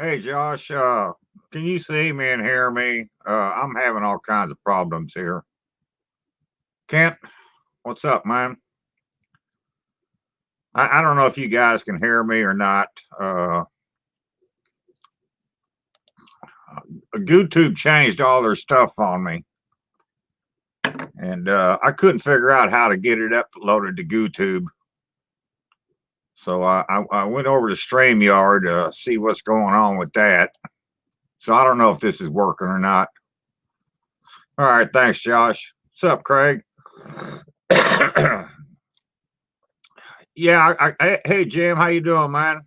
Hey Josh, can you see me and hear me? I'm having all kinds of problems here. Kent, what's up, man? I don't know if you guys can hear me or not. YouTube changed all their stuff on me, and I couldn't figure out how to get it uploaded to YouTube. So I went over to StreamYard to see what's going on with that. So I don't know if this is working or not. All right, thanks, Josh. What's up, Craig? Yeah, hey Jim, how you doing, man?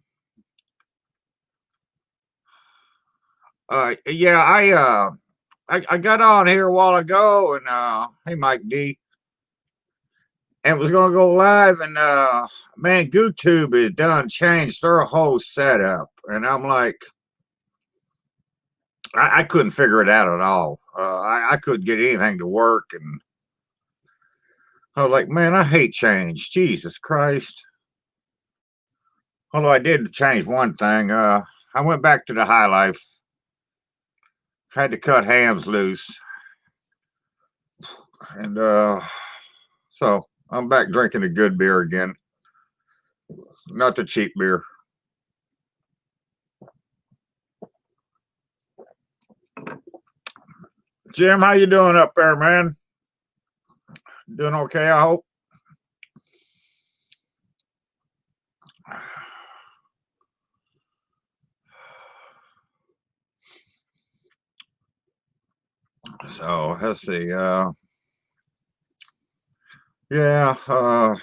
Yeah, I got on here a while ago, and hey Mike D, and was gonna go live, and man, YouTube is done changed their whole setup, and I'm like, I couldn't figure it out at all. I couldn't get anything to work, and I was like, man, I hate change. Jesus Christ. Although I did change one thing, I went back to the high life. Had to cut hams loose, and so I'm back drinking the good beer again, not the cheap beer. Jim, how you doing up there, man? Doing okay, I hope. So let's see. Yeah, I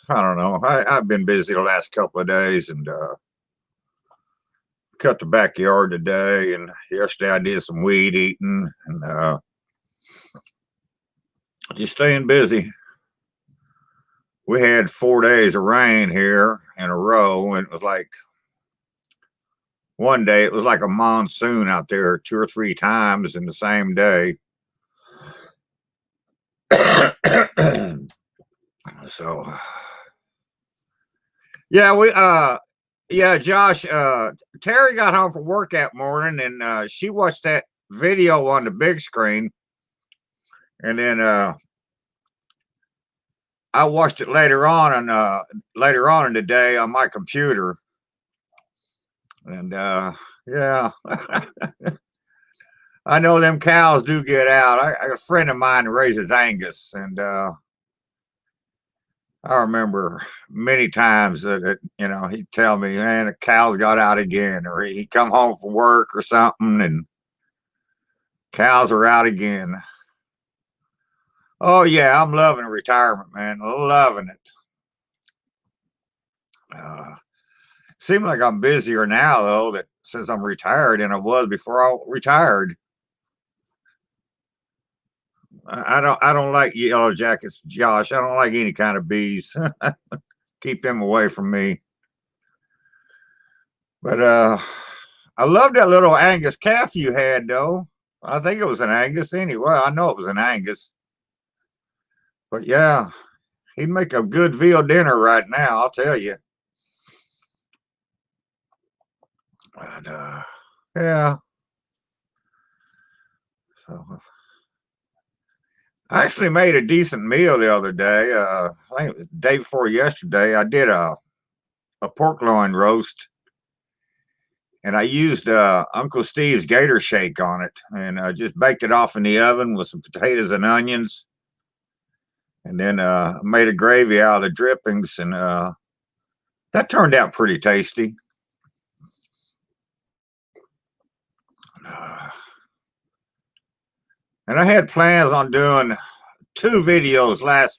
don't know. I've been busy the last couple of days, and cut the backyard today, and yesterday I did some weed eating, and just staying busy. We had 4 days of rain here in a row, and it was like one day it was like a monsoon out there 2 or 3 times in the same day. So yeah, yeah, Josh, Terry got home from work that morning, and she watched that video on the big screen, and then I watched it later on in the day on my computer, and yeah, I know them cows do get out. I got a friend of mine who raises Angus, and I remember many times that he'd tell me, "Man, the cows got out again," or he'd come home from work or something, and cows are out again. Oh yeah, I'm loving retirement, man. Loving it. Seems like I'm busier now though, that since I'm retired than I was before I retired. I don't like yellow jackets, Josh. I don't like any kind of bees. Keep them away from me. But I love that little Angus calf you had though. I think it was an Angus anyway. I know it was an Angus. But yeah, he'd make a good veal dinner right now, I'll tell you. But yeah. So I actually made a decent meal the other day. I think it was the day before yesterday. I did a pork loin roast, and I used Uncle Steve's Gator Shake on it, and just baked it off in the oven with some potatoes and onions, and then made a gravy out of the drippings, and that turned out pretty tasty. And I had plans on doing 2 videos last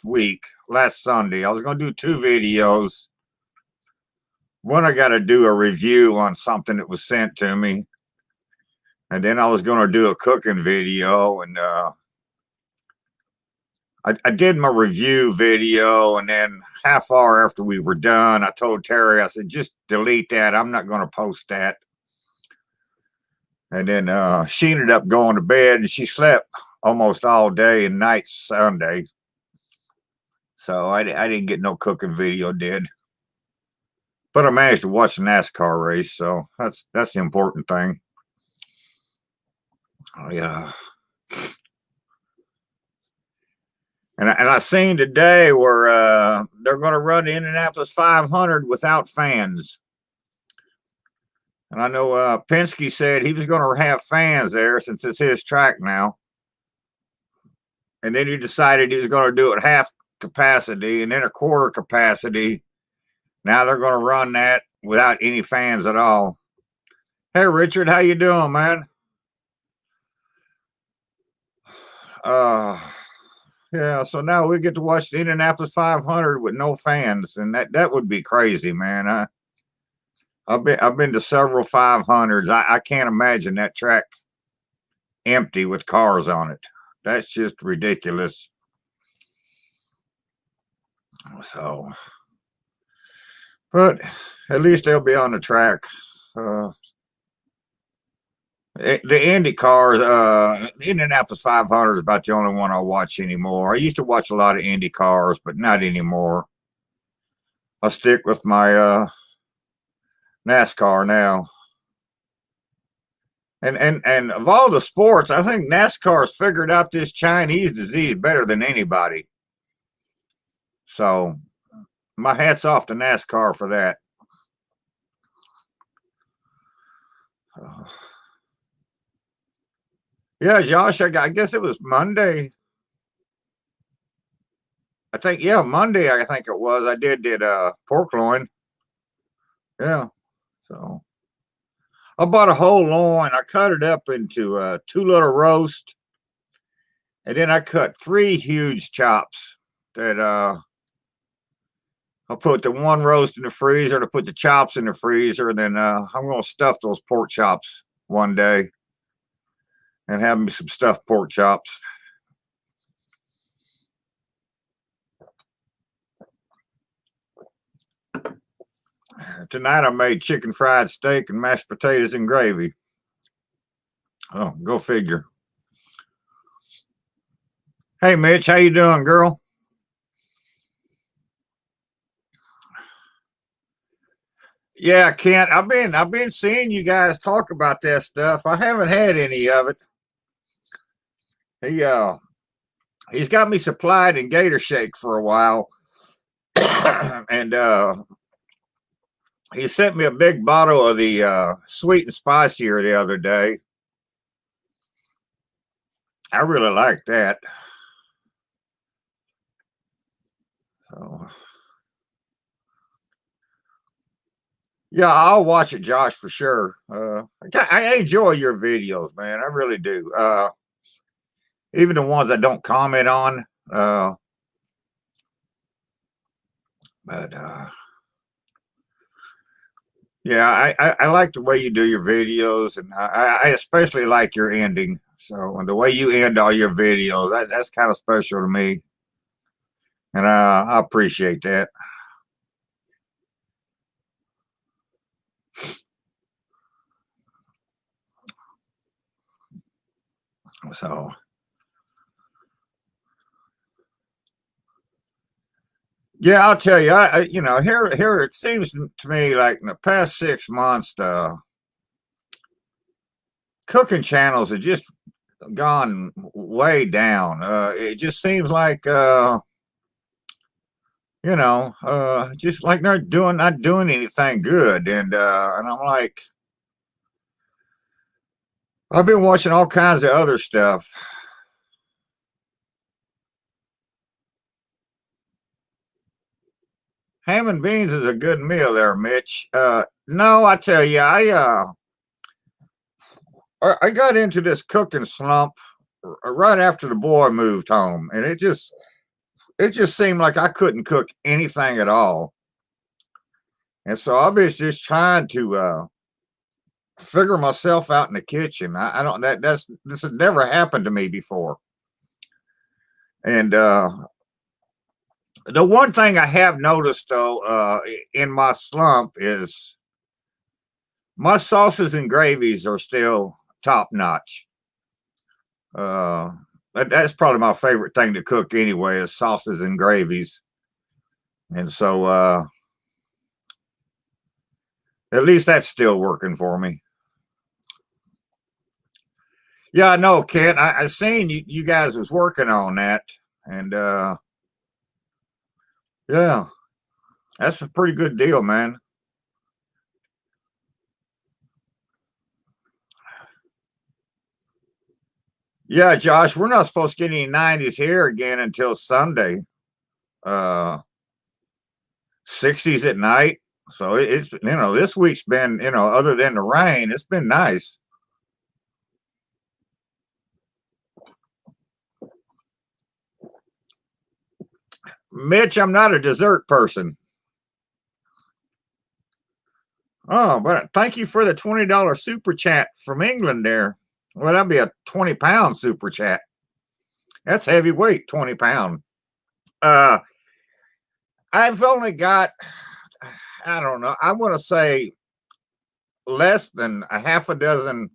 Sunday. I was going to do 2 videos. One, I got to do a review on something that was sent to me. And then I was going to do a cooking video. And I did my review video. And then half hour after we were done, I told Terry, I said, just delete that. I'm not going to post that. And then she ended up going to bed, and she slept almost all day and night Sunday. So I didn't get no cooking video did. But I managed to watch a NASCAR race, so that's the important thing. Oh, yeah. And I seen today where they're going to run the Indianapolis 500 without fans. And I know Penske said he was going to have fans there since it's his track now. And then he decided he was going to do it half capacity and then a quarter capacity. Now they're going to run that without any fans at all. Hey, Richard, how you doing, man? Yeah, so now we get to watch the Indianapolis 500 with no fans, and that would be crazy, man. I've been to several 500s. I can't imagine that track empty with cars on it. That's just ridiculous. So, but at least they'll be on the track. Uh, the Indy cars, Indianapolis 500 is about the only one I watch anymore. I used to watch a lot of Indy cars, but not anymore. I stick with my NASCAR now. And of all the sports, I think NASCAR's figured out this Chinese disease better than anybody. So my hat's off to NASCAR for that. Yeah, Josh, I guess it was Monday. I think, yeah, Monday, I think it was. I did pork loin. Yeah. So I bought a whole loin. I cut it up into 2 little roast. And then I cut 3 huge chops that I'll put the one roast in the freezer to put the chops in the freezer. And then I'm going to stuff those pork chops one day and have me some stuffed pork chops. Tonight I made chicken fried steak and mashed potatoes and gravy. Oh, go figure. Hey, Mitch, how you doing, girl? Yeah, Kent, I've been seeing you guys talk about that stuff. I haven't had any of it. He he's got me supplied in Gator Shake for a while, and he sent me a big bottle of the sweet and spicier the other day. I really like that. So, yeah, I'll watch it, Josh, for sure. I enjoy your videos, man. I really do. Even the ones I don't comment on. But yeah, I like the way you do your videos, and I especially like your ending. So, and the way you end all your videos, that's kind of special to me, and I appreciate that. So, yeah, I'll tell you, here it seems to me like in the past 6 months, the cooking channels have just gone way down. It just seems like just like they're not doing anything good, and I'm like, I've been watching all kinds of other stuff. Ham and beans is a good meal there, Mitch. No, I tell you, I got into this cooking slump right after the boy moved home, and it just seemed like I couldn't cook anything at all. And so I was just trying to figure myself out in the kitchen. I don't this has never happened to me before. And the one thing I have noticed though, in my slump is my sauces and gravies are still top notch. Uh, that's probably my favorite thing to cook anyway is sauces and gravies. And so At least that's still working for me. Yeah, I know, Kent. I seen you guys was working on that, and yeah, that's a pretty good deal, man. Yeah, Josh, we're not supposed to get any 90s here again until Sunday. 60s at night. So it's this week's been other than the rain, it's been nice. Mitch, I'm not a dessert person. Oh, but thank you for the $20 super chat from England there. Well, that'd be a 20-pound super chat. That's heavyweight, 20-pound. Uh, I've only got, I don't know, I want to say less than a half a dozen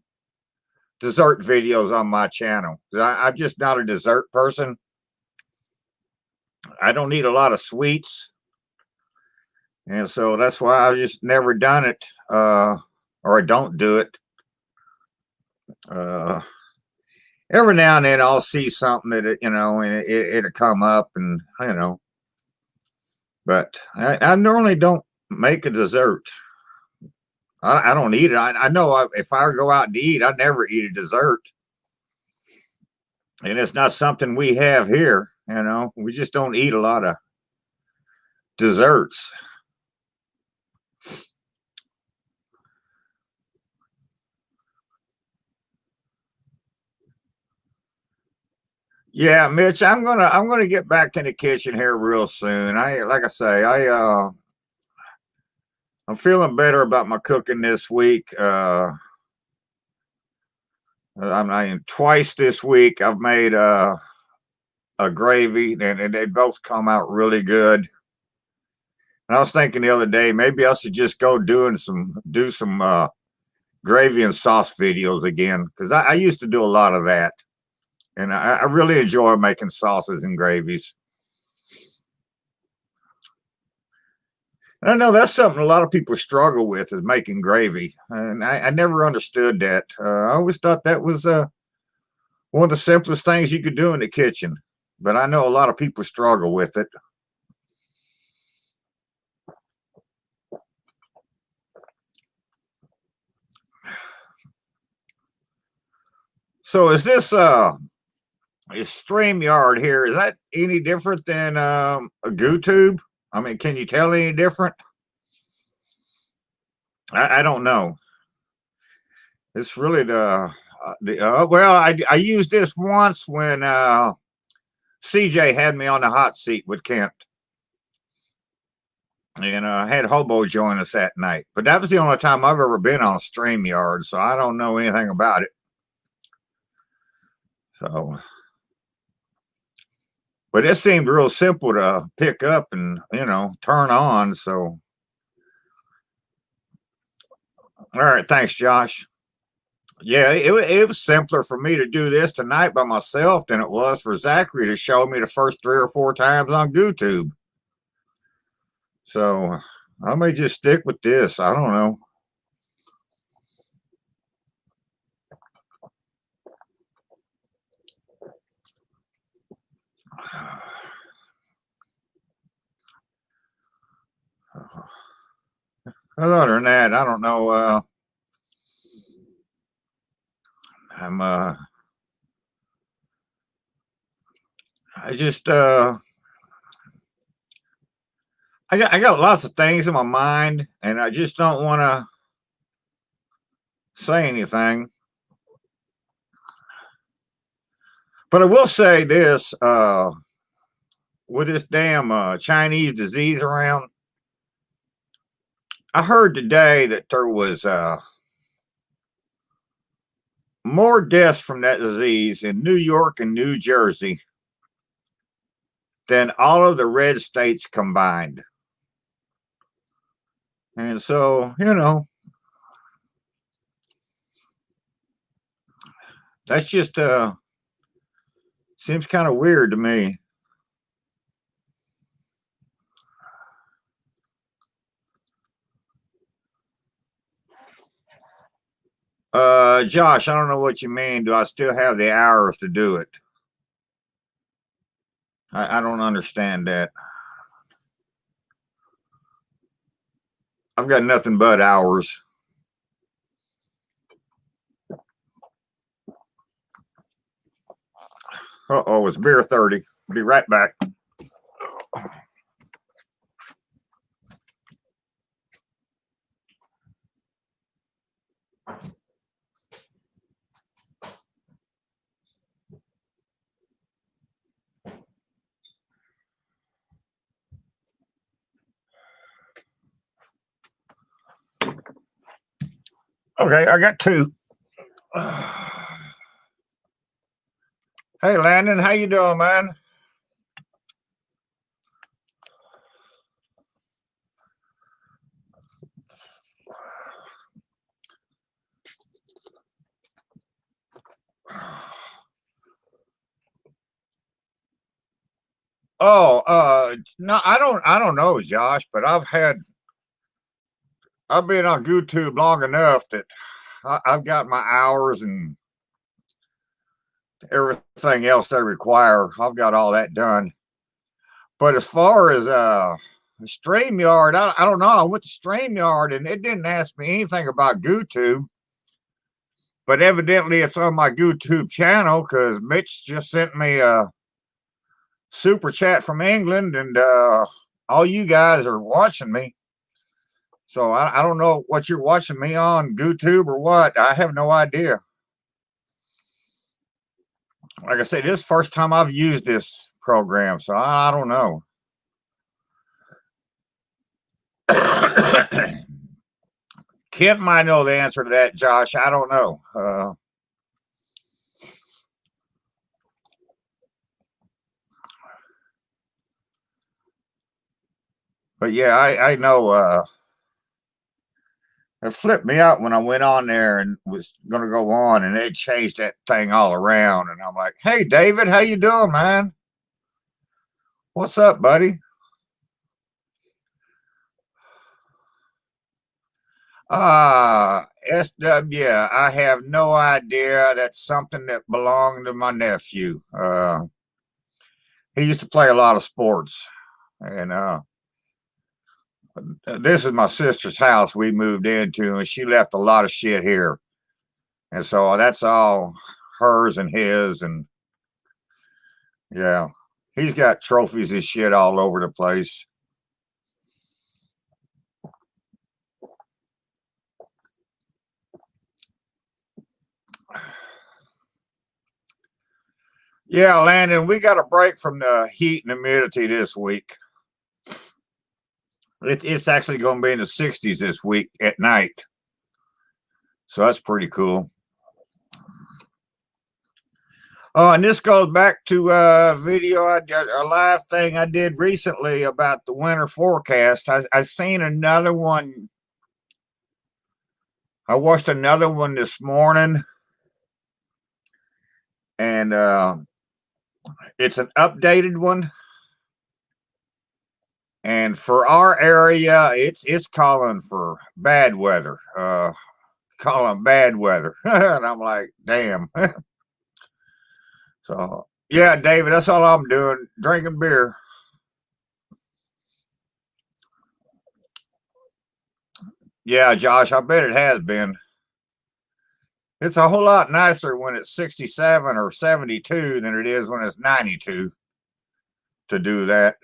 dessert videos on my channel. I'm just not a dessert person. I don't eat a lot of sweets. And so that's why I've just never done it, or I don't do it. Uh, every now and then I'll see something that, and it'll come up and, but I normally don't make a dessert. I don't eat it. I know if I go out to eat, I never eat a dessert. And it's not something we have here. We just don't eat a lot of desserts. Yeah, Mitch, I'm gonna get back in the kitchen here real soon. Like I say, I'm feeling better about my cooking this week. I twice this week I've made a gravy, and they both come out really good. And I was thinking the other day, maybe I should just go do some gravy and sauce videos again, because I used to do a lot of that, and I really enjoy making sauces and gravies. And I know that's something a lot of people struggle with, is making gravy, and I never understood that. I always thought that was one of the simplest things you could do in the kitchen, but I know a lot of people struggle with it. So is StreamYard here? Is that any different than a GooTube? I mean, can you tell any different? I don't know. It's really well, I used this once when CJ had me on the hot seat with Kent, and had Hobo join us that night. But that was the only time I've ever been on StreamYard, so I don't know anything about it. So, but it seemed real simple to pick up and turn on. So, all right, thanks, Josh. Yeah, it was simpler for me to do this tonight by myself than it was for Zachary to show me the first 3 or 4 times on YouTube. So I may just stick with this. I don't know. Other than that, I don't know. I'm I just I got lots of things in my mind, and I just don't want to say anything. But I will say this: with this damn Chinese disease around, I heard today that there was more deaths from that disease in New York and New Jersey than all of the red states combined. And so, that's just seems kind of weird to me. Josh, I don't know what you mean. Do I still have the hours to do it? I don't understand that. I've got nothing but hours. Uh-oh, it's beer 30. Be right back. Okay, I got two. Hey, Landon, how you doing, man? Oh, no, I don't know, Josh, but I've been on YouTube long enough that I've got my hours and everything else they require. I've got all that done. But as far as StreamYard, I don't know. I went to StreamYard and it didn't ask me anything about YouTube. But evidently it's on my YouTube channel because Mitch just sent me a super chat from England, and all you guys are watching me. So I don't know what you're watching me on YouTube or what. I have no idea. Like I said, this is the first time I've used this program, so I don't know. Kent might know the answer to that, Josh. I don't know. But yeah, I know it flipped me out when I went on there and was going to go on, and they changed that thing all around. And I'm like, "Hey, David, how you doing, man? What's up, buddy?" SW, I have no idea. That's something that belonged to my nephew. He used to play a lot of sports, and this is my sister's house we moved into, and she left a lot of shit here, and so that's all hers and his, and yeah, he's got trophies and shit all over the place. Yeah, Landon, we got a break from the heat and humidity this week. It's actually going to be in the 60s this week at night. So that's pretty cool. Oh, and this goes back to a a live thing I did recently about the winter forecast. I seen another one. I watched another one this morning, and it's an updated one. And for our area, it's calling for bad weather. Calling bad weather, and I'm like, damn. So yeah, David, that's all I'm doing, drinking beer. Yeah, Josh, I bet it has been. It's a whole lot nicer when it's 67 or 72 than it is when it's 92 to do that.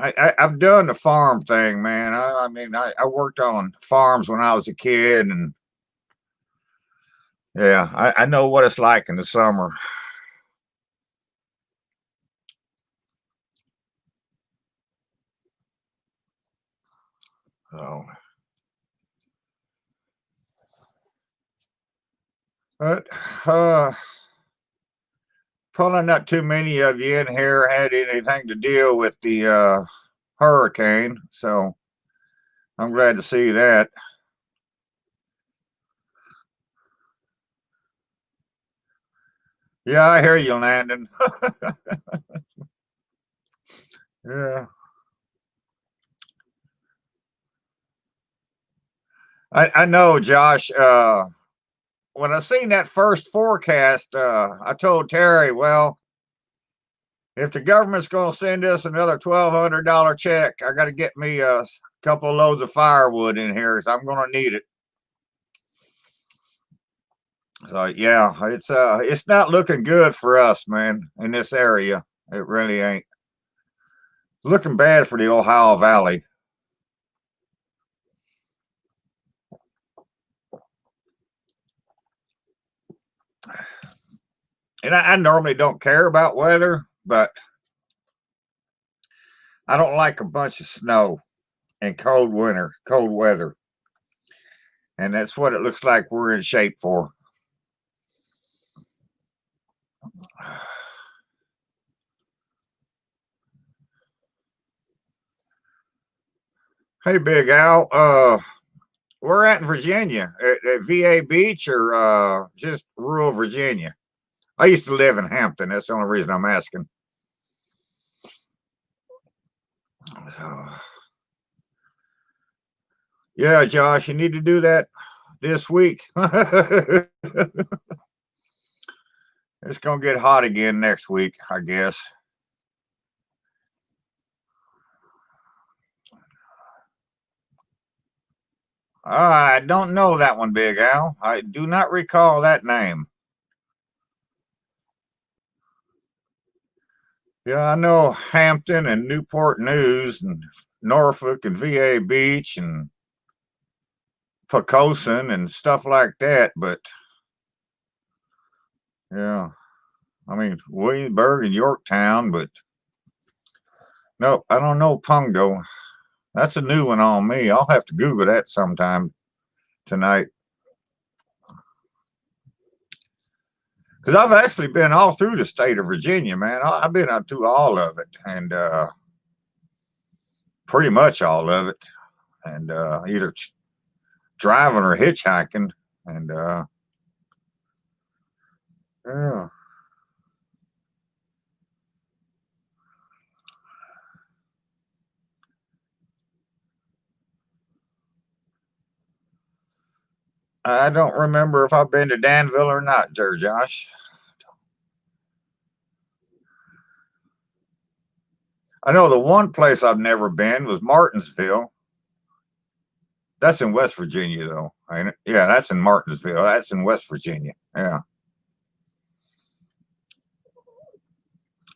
I've done the farm thing, man. I mean, I worked on farms when I was a kid, and yeah, I know what it's like in the summer. So, but probably not too many of you in here had anything to deal with the hurricane, so I'm glad to see that. Yeah, I hear you, Landon. Yeah. I know, Josh. When I seen that first forecast, I told Terry, well, if the government's going to send us another $1,200 check, I got to get me a couple of loads of firewood in here, so I'm going to need it. So yeah, it's not looking good for us, man, in this area. It really ain't. Looking bad for the Ohio Valley. And I normally don't care about weather, but I don't like a bunch of snow and cold winter, cold weather. And that's what it looks like we're in shape for. Hey, Big Al, we're at in Virginia at VA Beach or just rural Virginia. I used to live in Hampton. That's the only reason I'm asking. Yeah, Josh, you need to do that this week. It's gonna get hot again next week, I guess. I don't know that one, Big Al. I do not recall that name. Yeah, I know Hampton and Newport News and Norfolk and VA Beach and Pocosin and stuff like that, but yeah, I mean Williamsburg and Yorktown, but nope, I don't know Pungo. That's a new one on me. I'll have to Google that sometime tonight. Because I've actually been all through the state of Virginia, man. I've been up to all of it, and pretty much all of it, and either driving or hitchhiking, and yeah. I don't remember if I've been to Danville or not, there, Josh. I know the one place I've never been was Martinsville. That's in West Virginia, though, ain't it? Yeah, that's in Martinsville. That's in West Virginia. Yeah,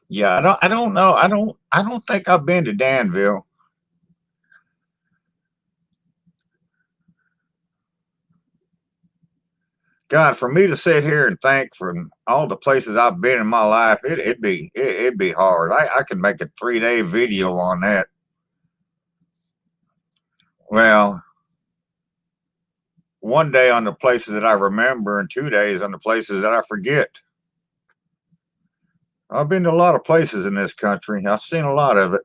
yeah. I don't know. I don't think I've been to Danville. God, for me to sit here and think from all the places I've been in my life, it'd be hard. I could make a 3 day video on that. Well, one day on the places that I remember, and 2 days on the places that I forget. I've been to a lot of places in this country. I've seen a lot of it.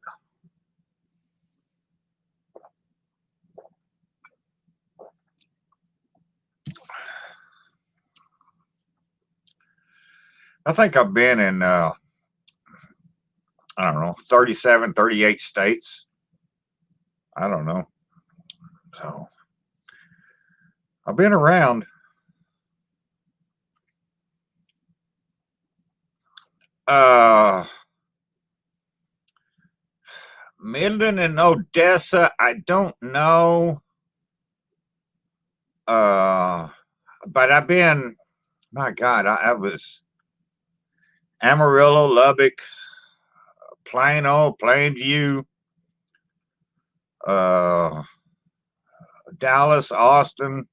I think I've been in, I don't know, 37, 38 states. I don't know. So I've been around. Uh, Midland and Odessa, I don't know. Uh, but I've been, my God, I was Amarillo, Lubbock, Plano, Plainview, uh, Dallas, Austin,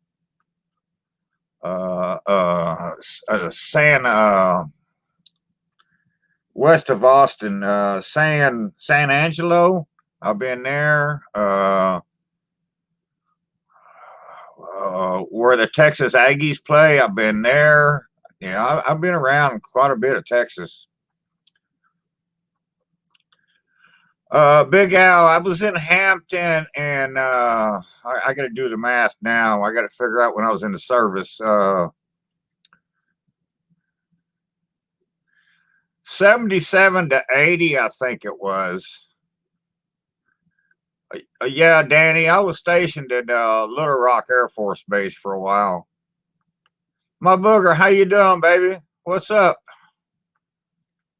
uh, uh, San, west of Austin, San Angelo. I've been there. Where the Texas Aggies play, I've been there. Yeah, I've been around quite a bit of Texas. Big Al, I was in Hampton, and I got to do the math now. I got to figure out when I was in the service. 77 to 80, I think it was. Yeah, Danny, I was stationed at Little Rock Air Force Base for a while. My booger, how you doing, baby? What's up?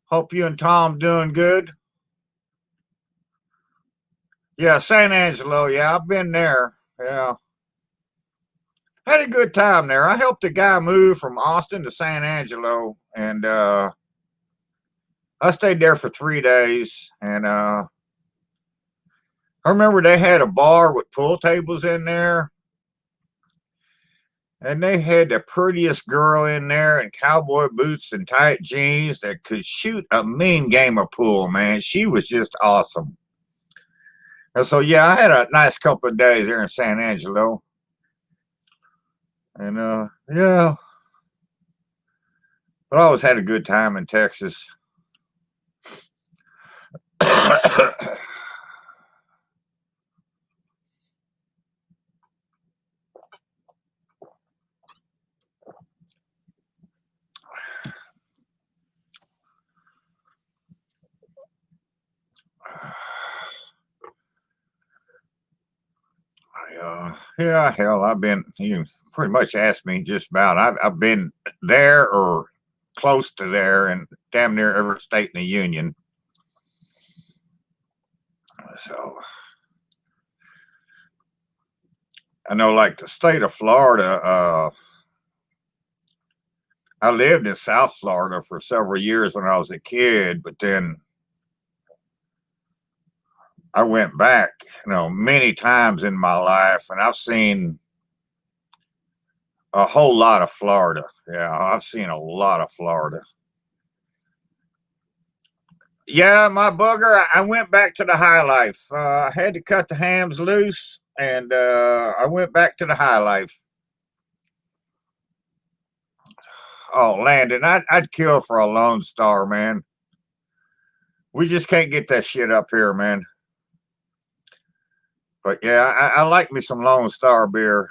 Hope you and Tom doing good. Yeah, San Angelo. Yeah, I've been there. Yeah, had a good time there. I helped a guy move from Austin to San Angelo, and I stayed there for 3 days. And I remember they had a bar with pool tables in there, and they had the prettiest girl in there in cowboy boots and tight jeans that could shoot a mean game of pool, man. She was just awesome. And so, yeah, I had a nice couple of days there in San Angelo. And, yeah, but I always had a good time in Texas. Yeah, hell, I've been, you pretty much asked me just about. I've been there or close to there and damn near every state in the union. So I know, like the state of Florida, I lived in South Florida for several years when I was a kid, but then I went back, many times in my life, and I've seen a whole lot of Florida. Yeah, I've seen a lot of Florida. Yeah, my booger, I went back to the high life. I had to cut the hams loose, and I went back to the high life. Oh, Landon, I'd kill for a Lone Star, man. We just can't get that shit up here, man. But yeah, I like me some Lone Star beer.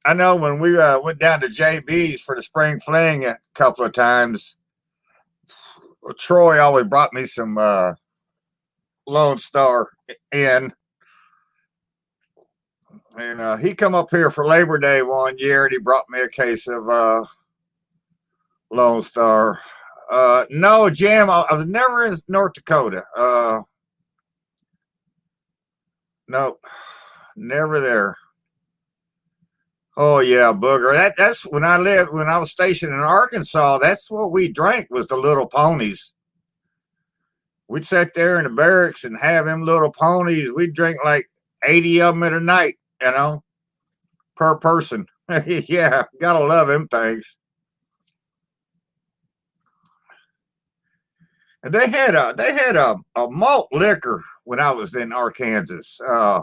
I know when we went down to JB's for the spring fling a couple of times, Troy always brought me some Lone Star in. And he come up here for Labor Day one year, and he brought me a case of Lone Star. No, Jim, I was never in North Dakota. No, never there. Oh yeah, booger. That's when I was stationed in Arkansas. That's what we drank was the little ponies. We'd sit there in the barracks and have them little ponies. We'd drink like 80 of them in a night, per person. Yeah, gotta love them things. And they had a malt liquor when I was in Arkansas.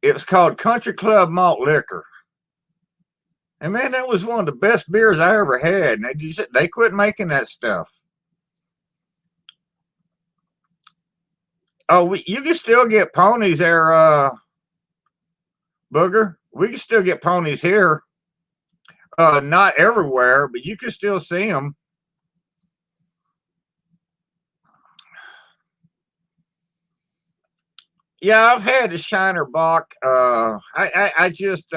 It was called Country Club Malt Liquor. And man, that was one of the best beers I ever had. And they quit making that stuff. Oh, you can still get ponies there, Booger. We can still get ponies here. Not everywhere, but you can still see them. Yeah, I've had the Shiner Bock. I just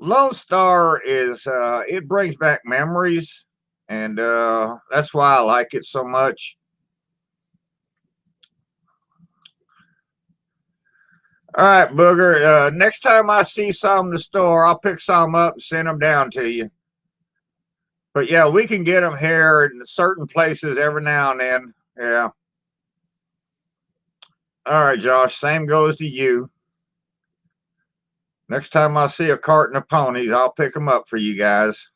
Lone Star is it brings back memories, and that's why I like it so much. All right, Booger. Next time I see some in the store, I'll pick some up and send them down to you. But yeah, we can get them here in certain places every now and then. Yeah. All right, Josh. Same goes to you. Next time I see a carton of ponies, I'll pick them up for you guys.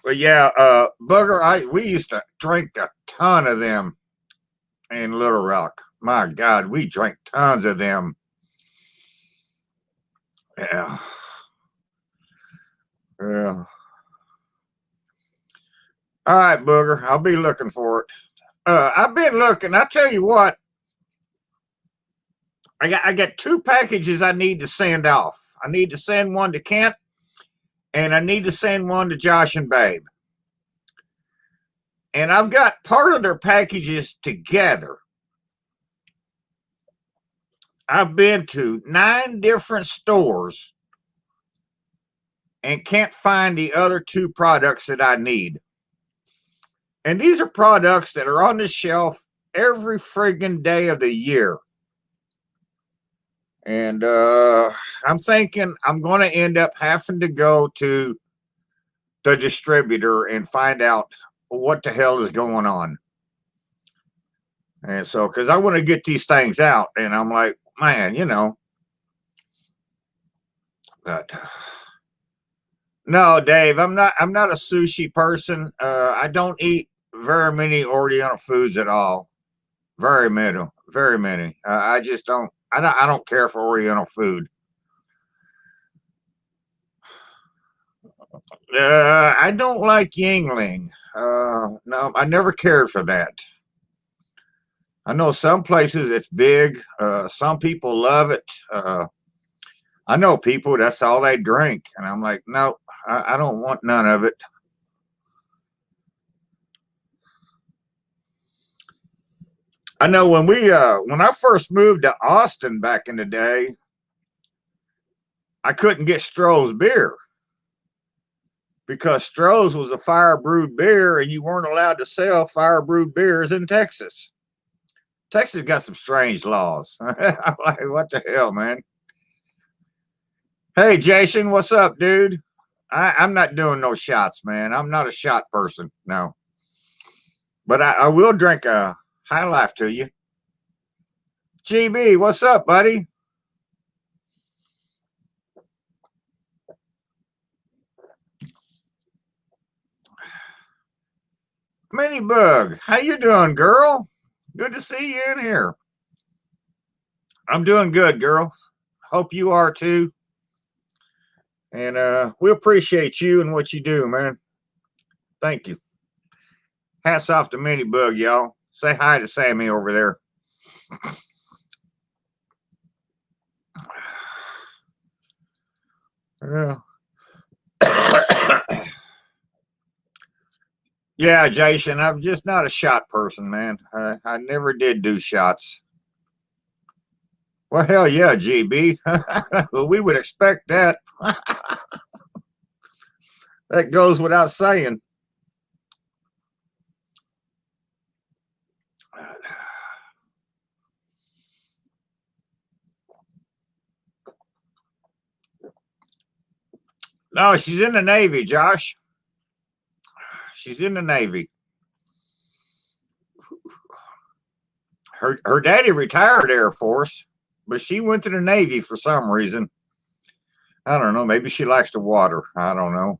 But yeah, Booger, we used to drink a ton of them in Little Rock. My God, we drank tons of them. Yeah. Yeah. All right, Booger. I'll be looking for it. I've been looking. I tell you what, I got two packages I need to send off. I need to send one to Kent, and I need to send one to Josh and Babe. And I've got part of their packages together. I've been to 9 different stores and can't find the other 2 products that I need. And these are products that are on the shelf every friggin' day of the year. And I'm thinking I'm going to end up having to go to the distributor and find out what the hell is going on. And so, because I want to get these things out, and I'm like, man, but no, Dave, I'm not a sushi person. I don't eat very many Oriental foods at all. Very many, very many. I just don't. I don't care for Oriental food. I don't like Yingling. No, I never cared for that. I know some places it's big. Some people love it. I know people, that's all they drink. And I'm like, no, I don't want none of it. I know when I first moved to Austin back in the day, I couldn't get Stroh's beer because Stroh's was a fire brewed beer and you weren't allowed to sell fire brewed beers in Texas. Texas got some strange laws. I'm like, what the hell, man? Hey, Jason, what's up, dude? I'm not doing no shots, man. I'm not a shot person, no. But I will drink a High Life to you. GB, what's up, buddy? Mini Bug, how you doing, girl? Good to see you in here. I'm doing good, girl. Hope you are too. And we appreciate you and what you do, man. Thank you. Hats off to Mini Bug, y'all. Say hi to Sammy over there. Yeah. Yeah, Jason, I'm just not a shot person, man. I never did do shots. Well, hell yeah, GB. Well, we would expect that. That goes without saying. No, she's in the Navy, Josh. She's in the Navy. Her daddy retired Air Force, but she went to the Navy for some reason. I don't know. Maybe she likes the water. I don't know.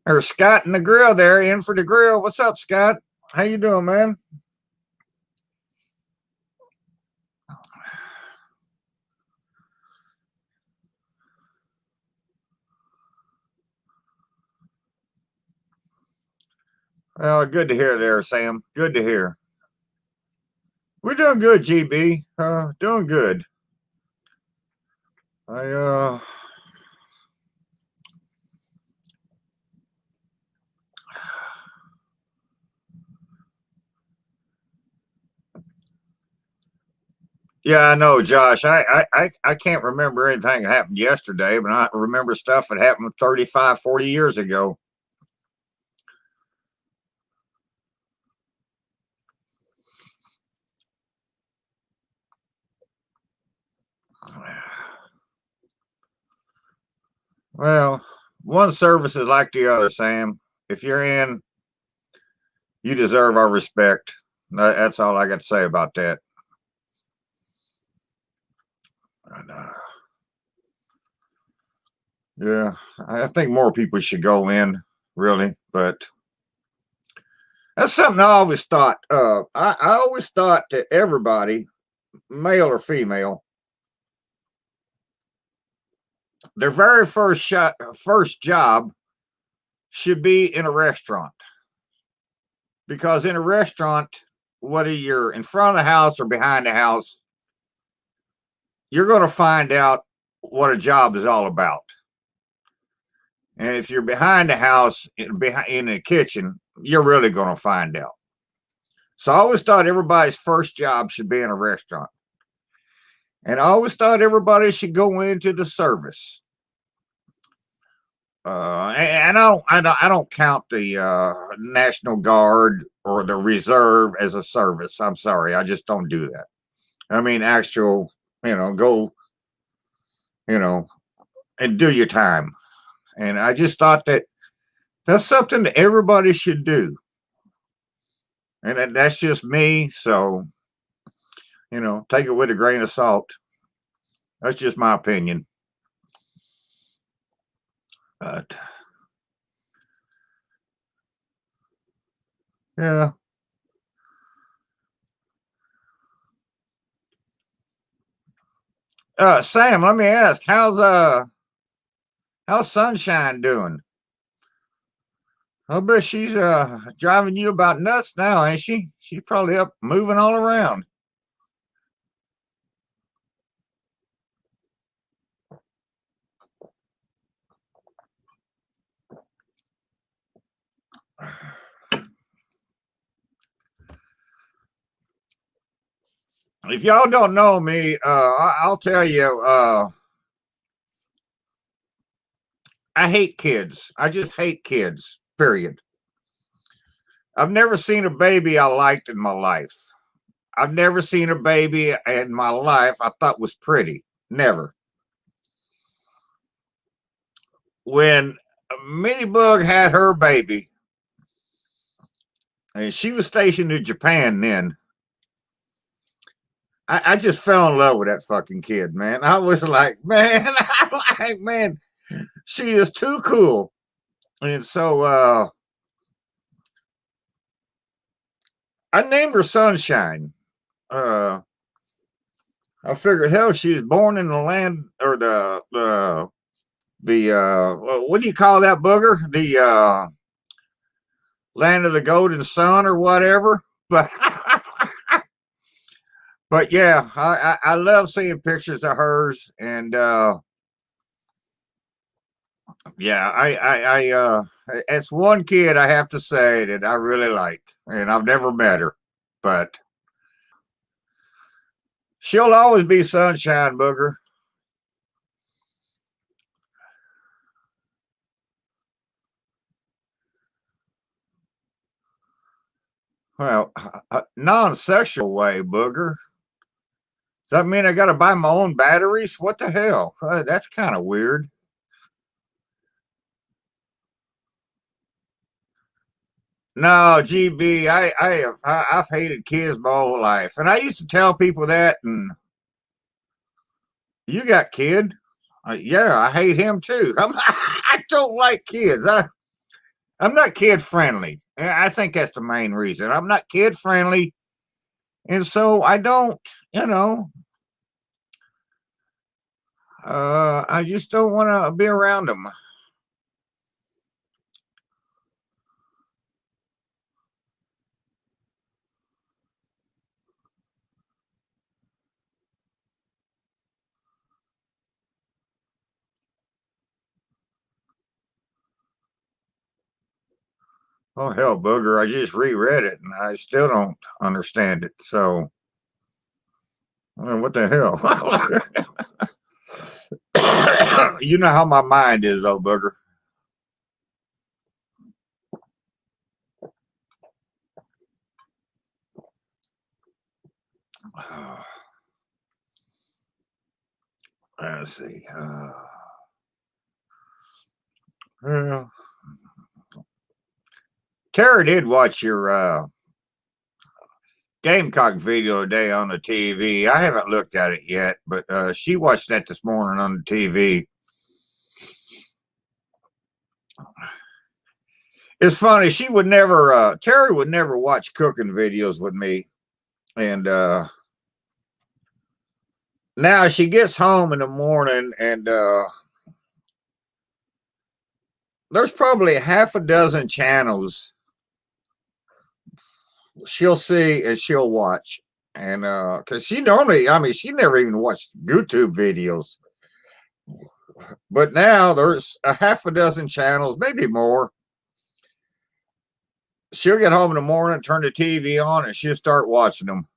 There's Scott in the grill there, in for the grill. What's up, Scott? How you doing, man? Well, good to hear there, Sam. Good to hear. We're doing good, GB. Doing good. I Yeah, I know, Josh. I can't remember anything that happened yesterday, but I remember stuff that happened 35, 40 years ago. Well, one service is like the other, Sam. If you're in, you deserve our respect. That's all I got to say about that. And, yeah, I think more people should go in, really, but that's something I always thought. I always thought that everybody, male or female, their very first job should be in a restaurant, because in a restaurant, whether you're in front of the house or behind the house, you're going to find out what a job is all about. And if you're behind the house, behind in the kitchen, you're really going to find out. So I always thought everybody's first job should be in a restaurant. And I always thought everybody should go into the service. And I don't count the National Guard or the Reserve as a service. I'm sorry, I just don't do that. I mean, actual, go, you know, and do your time. And I just thought that that's something that everybody should do. And that's just me. So, take it with a grain of salt. That's just my opinion. But yeah. Sam, let me ask, how's Sunshine doing? I bet she's driving you about nuts now, ain't she? She's probably up moving all around. If y'all don't know me, I'll tell you, I hate kids. I just hate kids, period. I've never seen a baby I liked in my life. I've never seen a baby in my life I thought was pretty. Never. When Minnie Bug had her baby, and she was stationed in Japan then, I just fell in love with that fucking kid, man. I was like, man, I'm like, man, she is too cool. And so I named her Sunshine. Uh, I figured, hell, she was born in the land or the what do you call that booger? The land of the golden sun or whatever. But but yeah, I love seeing pictures of hers, and yeah, as one kid I have to say that I really like, and I've never met her, but she'll always be Sunshine Booger. Well, a non-sexual way, Booger. Does that mean I got to buy my own batteries? What the hell? That's kind of weird. No, GB, I've hated kids my whole life, and I used to tell people that. And you got kid? Yeah, I hate him too. I don't like kids. I'm not kid friendly. I think that's the main reason. I'm not kid friendly, and so I don't. You know, I just don't want to be around them. Oh hell, booger! I just reread it and I still don't understand it. So, I mean, what the hell? You know how my mind is, though, booger. Let's see. Well, Tara did watch your Gamecock video today on the TV. I haven't looked at it yet, but she watched that this morning on the TV. It's funny. She would never, Terry would never watch cooking videos with me. And now she gets home in the morning and there's probably half a dozen channels she'll see and she'll watch. And because she normally, I mean, she never even watched YouTube videos. But now there's a half a dozen channels, maybe more. She'll get home in the morning, turn the TV on, and she'll start watching them.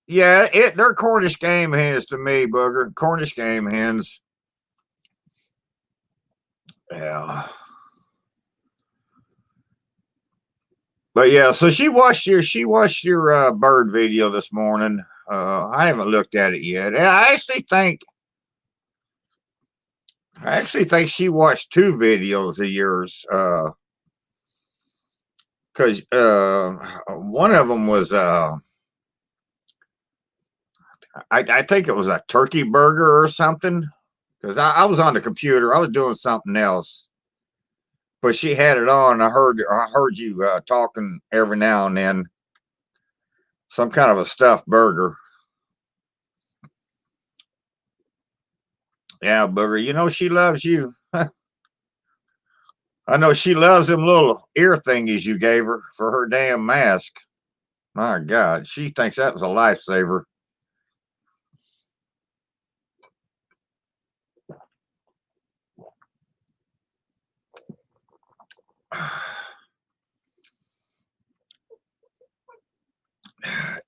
Yeah, they're Cornish game hens to me, Booger. Cornish game hens. Yeah. But yeah, so she watched your bird video this morning. I haven't looked at it yet. And I actually think she watched two videos of yours. Because one of them was I think it was a turkey burger or something. Because I was on the computer, I was doing something else, but she had it on. I heard you talking every now and then. Some kind of a stuffed burger. Yeah, Booger. You know she loves you. I know she loves them little ear thingies you gave her for her damn mask. My God, she thinks that was a lifesaver.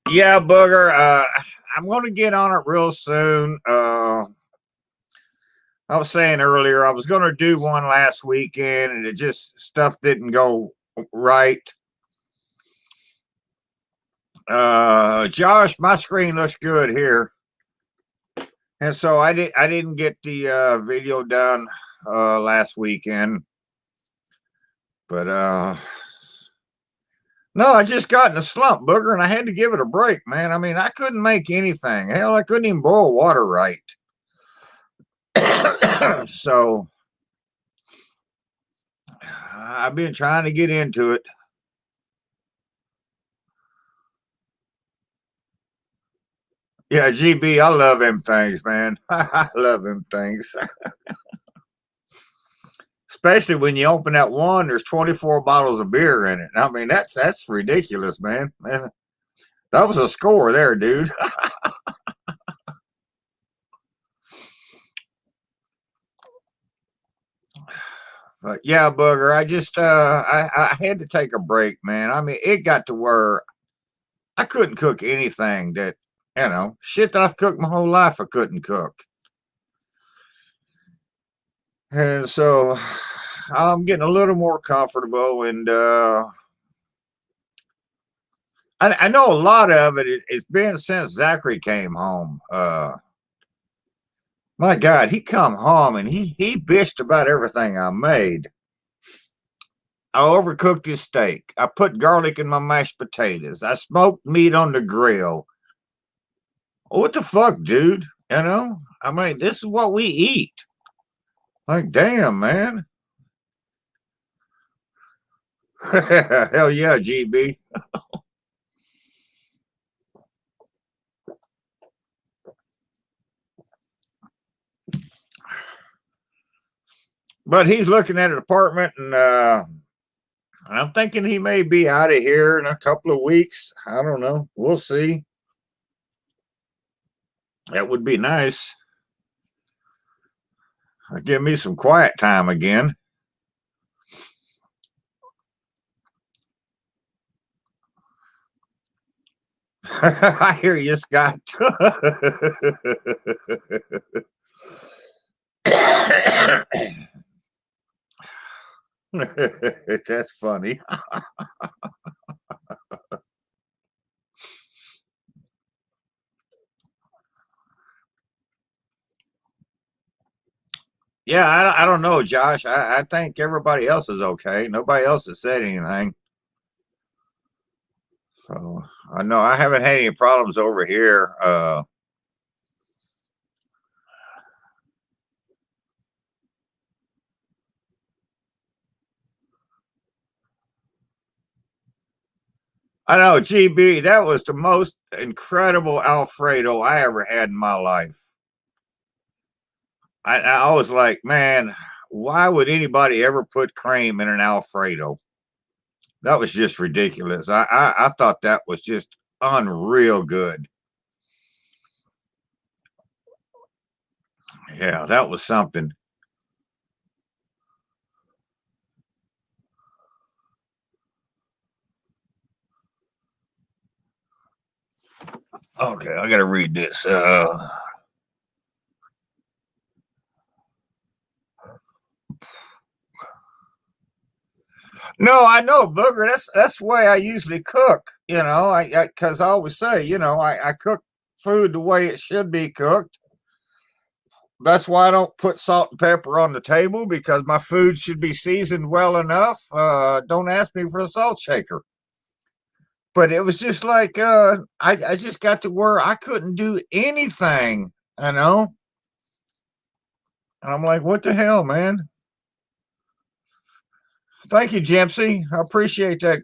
Yeah, Booger. I'm going to get on it real soon. I was saying earlier I was going to do one last weekend, and it just stuff didn't go right. Josh, my screen looks good here, and so I didn't get the video done last weekend, but no, I just got in a slump, Booger, and I had to give it a break, man. I mean, I couldn't make anything. Hell, I couldn't even boil water right. So I've been trying to get into it. Yeah, GB, I love them things, man. I love them things. Especially when you open that one, there's 24 bottles of beer in it. I mean, that's ridiculous, man. Man, that was a score there, dude. But yeah, Booger, I just I had to take a break, man. I mean, it got to where I couldn't cook anything that, shit that I've cooked my whole life I couldn't cook. And so I'm getting a little more comfortable, and I know a lot of it's been since Zachary came home. My God, he come home and he bitched about everything I made. I overcooked his steak. I put garlic in my mashed potatoes. I smoked meat on the grill. What the fuck, dude? I mean, this is what we eat. Like, damn, man. Hell yeah, GB. But he's looking at an apartment, and I'm thinking he may be out of here in a couple of weeks. I don't know. We'll see. That would be nice. Give me some quiet time again. I hear you, Scott. That's funny. Yeah, I don't know, Josh. I think everybody else is okay. Nobody else has said anything. So I know I haven't had any problems over here. I know, GB, that was the most incredible Alfredo I ever had in my life. I was like, man, why would anybody ever put cream in an Alfredo? That was just ridiculous. I thought that was just unreal good. Yeah, that was something. Okay, I gotta read this. No, I know, Booger. That's the way I usually cook. Because I always say, I cook food the way it should be cooked. That's why I don't put salt and pepper on the table because my food should be seasoned well enough. Don't ask me for a salt shaker. But it was just like I just got to where I couldn't do anything, you know. And I'm like, what the hell, man? Thank you, Gypsy. I appreciate that.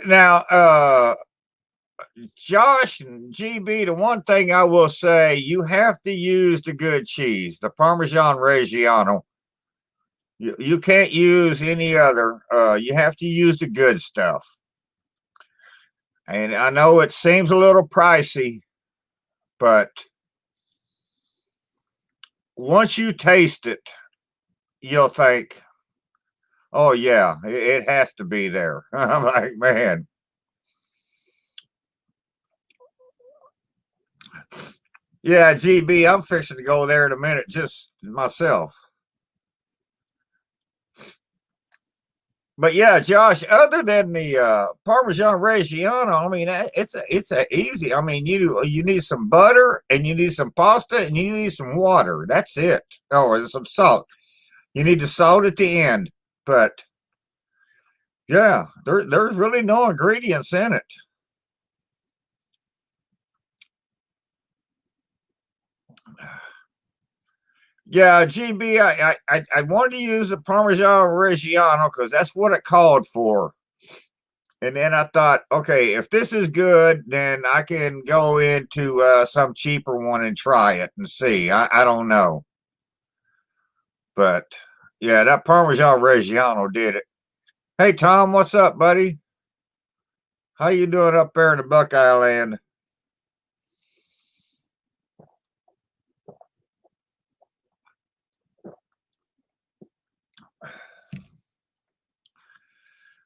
Now, Josh and GB, the one thing I will say, you have to use the good cheese, the Parmesan Reggiano. You can't use any other. You have to use the good stuff. And I know it seems a little pricey, but once you taste it, you'll think, oh, yeah, it has to be there. I'm like, man. Yeah, GB, I'm fixing to go there in a minute just myself. But yeah, Josh, other than the Parmesan Reggiano, I mean, it's a easy. I mean, you need some butter and you need some pasta and you need some water. That's it. Oh, and some salt. You need the salt at the end. But yeah, there's really no ingredients in it. Yeah, GB, I wanted to use the Parmesan Reggiano because that's what it called for. And then I thought, okay, if this is good, then I can go into some cheaper one and try it and see. I don't know, but yeah, that Parmesan Reggiano did it. Hey Tom, what's up, buddy? How you doing up there in the Buckeye Land?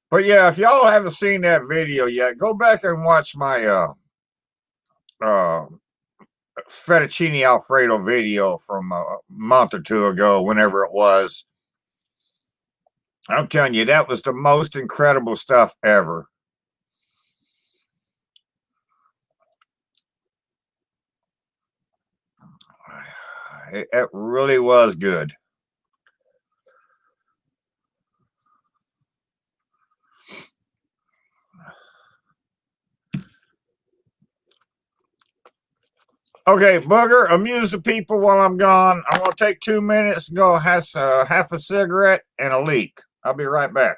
But yeah, if y'all haven't seen that video yet, go back and watch my uh fettuccine Alfredo video from a month or two ago, whenever it was. I'm telling you, that was the most incredible stuff ever. It really was good. Okay, Booger, amuse the people while I'm gone. I'm going to take 2 minutes and go half a cigarette and a leak. I'll be right back.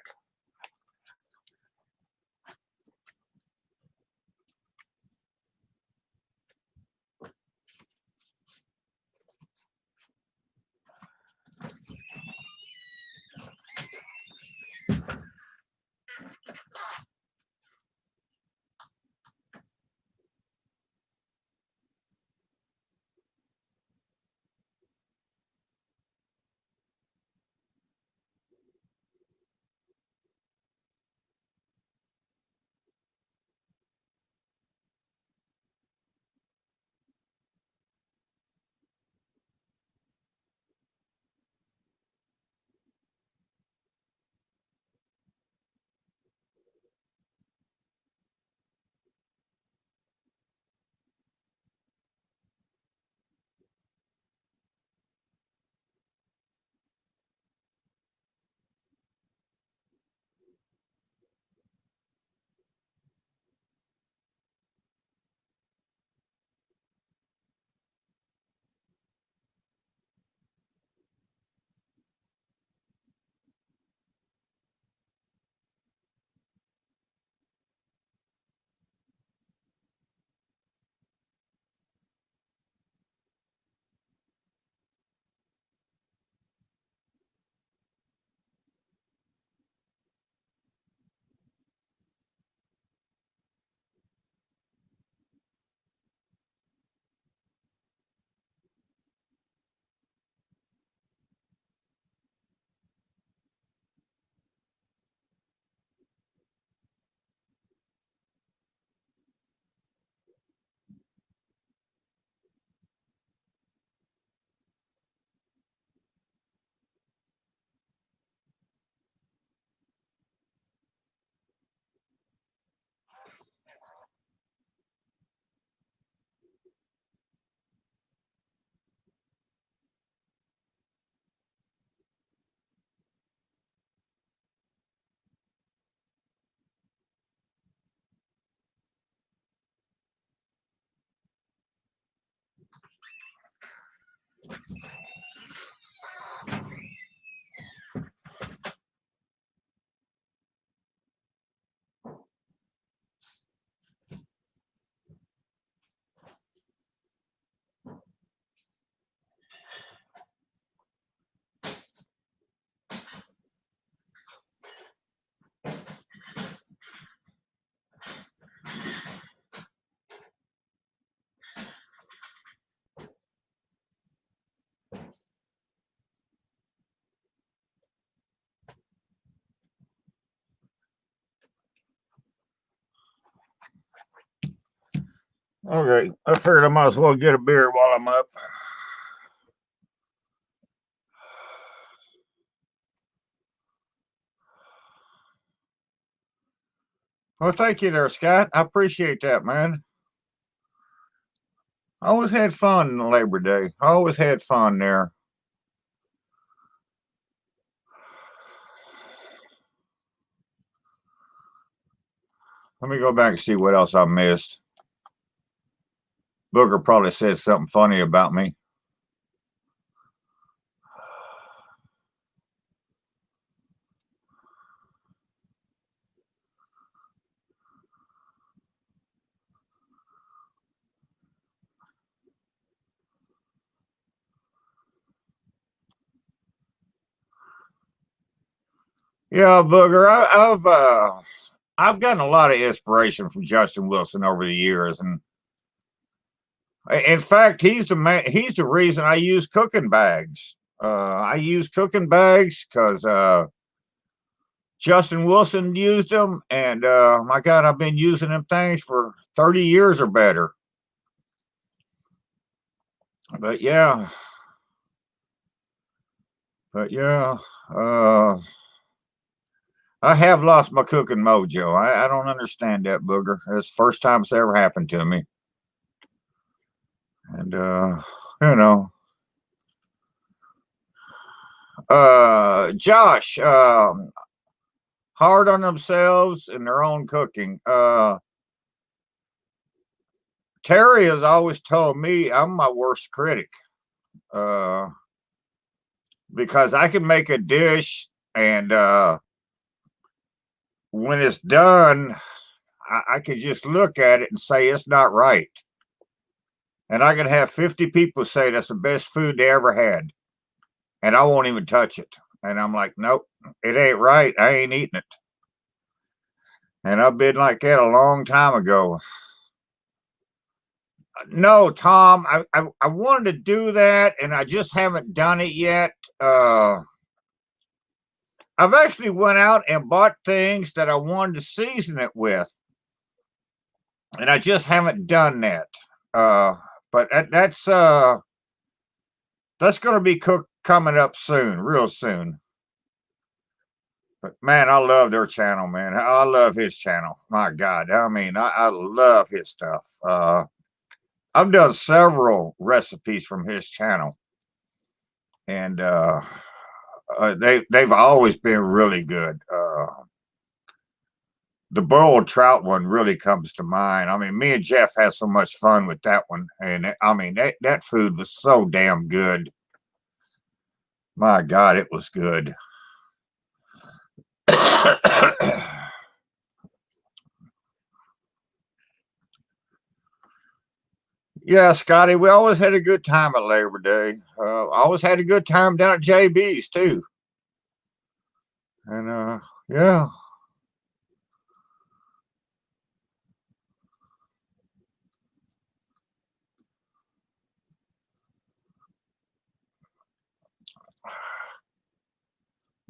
Okay, I figured I might as well get a beer while I'm up. Well, thank you there, Scott. I appreciate that, man. I always had fun on Labor Day. I always had fun there. Let me go back and see what else I missed. Booger probably said something funny about me. Yeah, Booger, I've gotten a lot of inspiration from Justin Wilson over the years, and in fact, he's the man. He's the reason I use cooking bags. I use cooking bags because Justin Wilson used them, and my God, I've been using them things for 30 years or better. But yeah, but yeah, uh, I have lost my cooking mojo. I don't understand that, Booger. It's the first time it's ever happened to me, and you know, Josh, hard on themselves in their own cooking. Terry has always told me I'm my worst critic uh, because I can make a dish and when it's done, I can just look at it and say it's not right. And I can have 50 people say that's the best food they ever had, and I won't even touch it. And I'm like, nope, it ain't right. I ain't eating it. And I've been like that a long time ago. No, Tom, I wanted to do that, and I just haven't done it yet. I've actually went out and bought things that I wanted to season it with, and I just haven't done that. Uh, but that's going to be cooked coming up soon, real soon. But man, I love their channel, man. I love his channel. My God, I mean, I love his stuff. I've done several recipes from his channel, and they've always been really good. The boiled trout one really comes to mind. I mean, me and Jeff had so much fun with that one, and I mean that food was so damn good. My God, it was good. Yeah, Scotty, we always had a good time at Labor Day. Always had a good time down at JB's too. And yeah.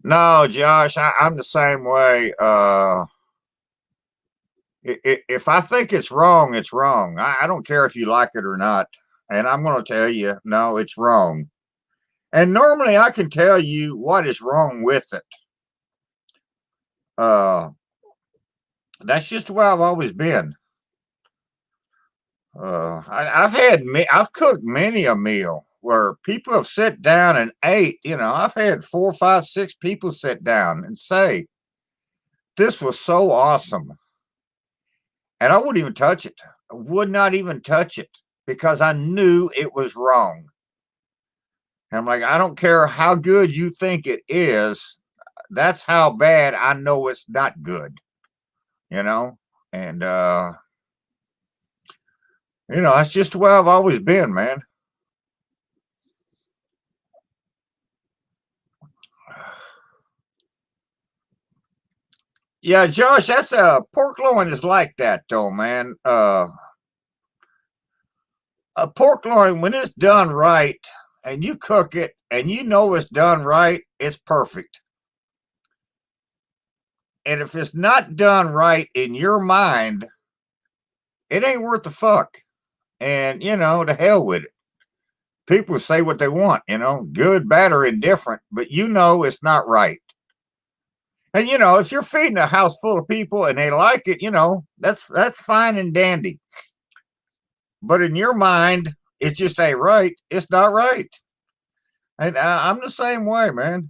No, Josh, I'm the same way. If I think it's wrong, it's wrong. I don't care if you like it or not. And I'm going to tell you, no, it's wrong. And normally I can tell you what is wrong with it. Uh, that's just the way I've always been. I've cooked many a meal where people have sat down and ate. You know, I've had 4, 5, 6 people sit down and say, "This was so awesome," and I wouldn't even touch it. I would not even touch it because I knew it was wrong. And I'm like, I don't care how good you think it is. That's how bad I know it's not good, you know? And, that's just the way I've always been, man. Yeah, Josh, that's pork loin is like that though, man. A pork loin, when it's done right and you cook it and you know it's done right, it's perfect. And if it's not done right in your mind, it ain't worth the fuck. And to hell with it. People say what they want, good, bad, or indifferent, but it's not right. And if you're feeding a house full of people and they like it, that's fine and dandy. But in your mind, it just ain't right. It's not right. And I'm the same way, man.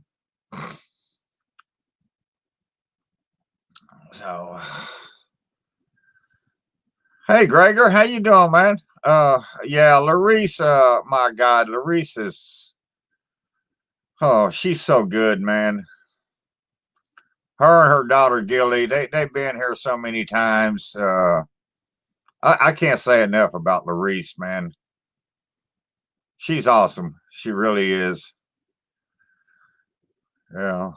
So, hey, Gregor, how you doing, man? Yeah, Larice. My God, Larice is. Oh, she's so good, man. Her and her daughter Gilly, they've been here so many times. I can't say enough about Larice, man. She's awesome. She really is. Yeah.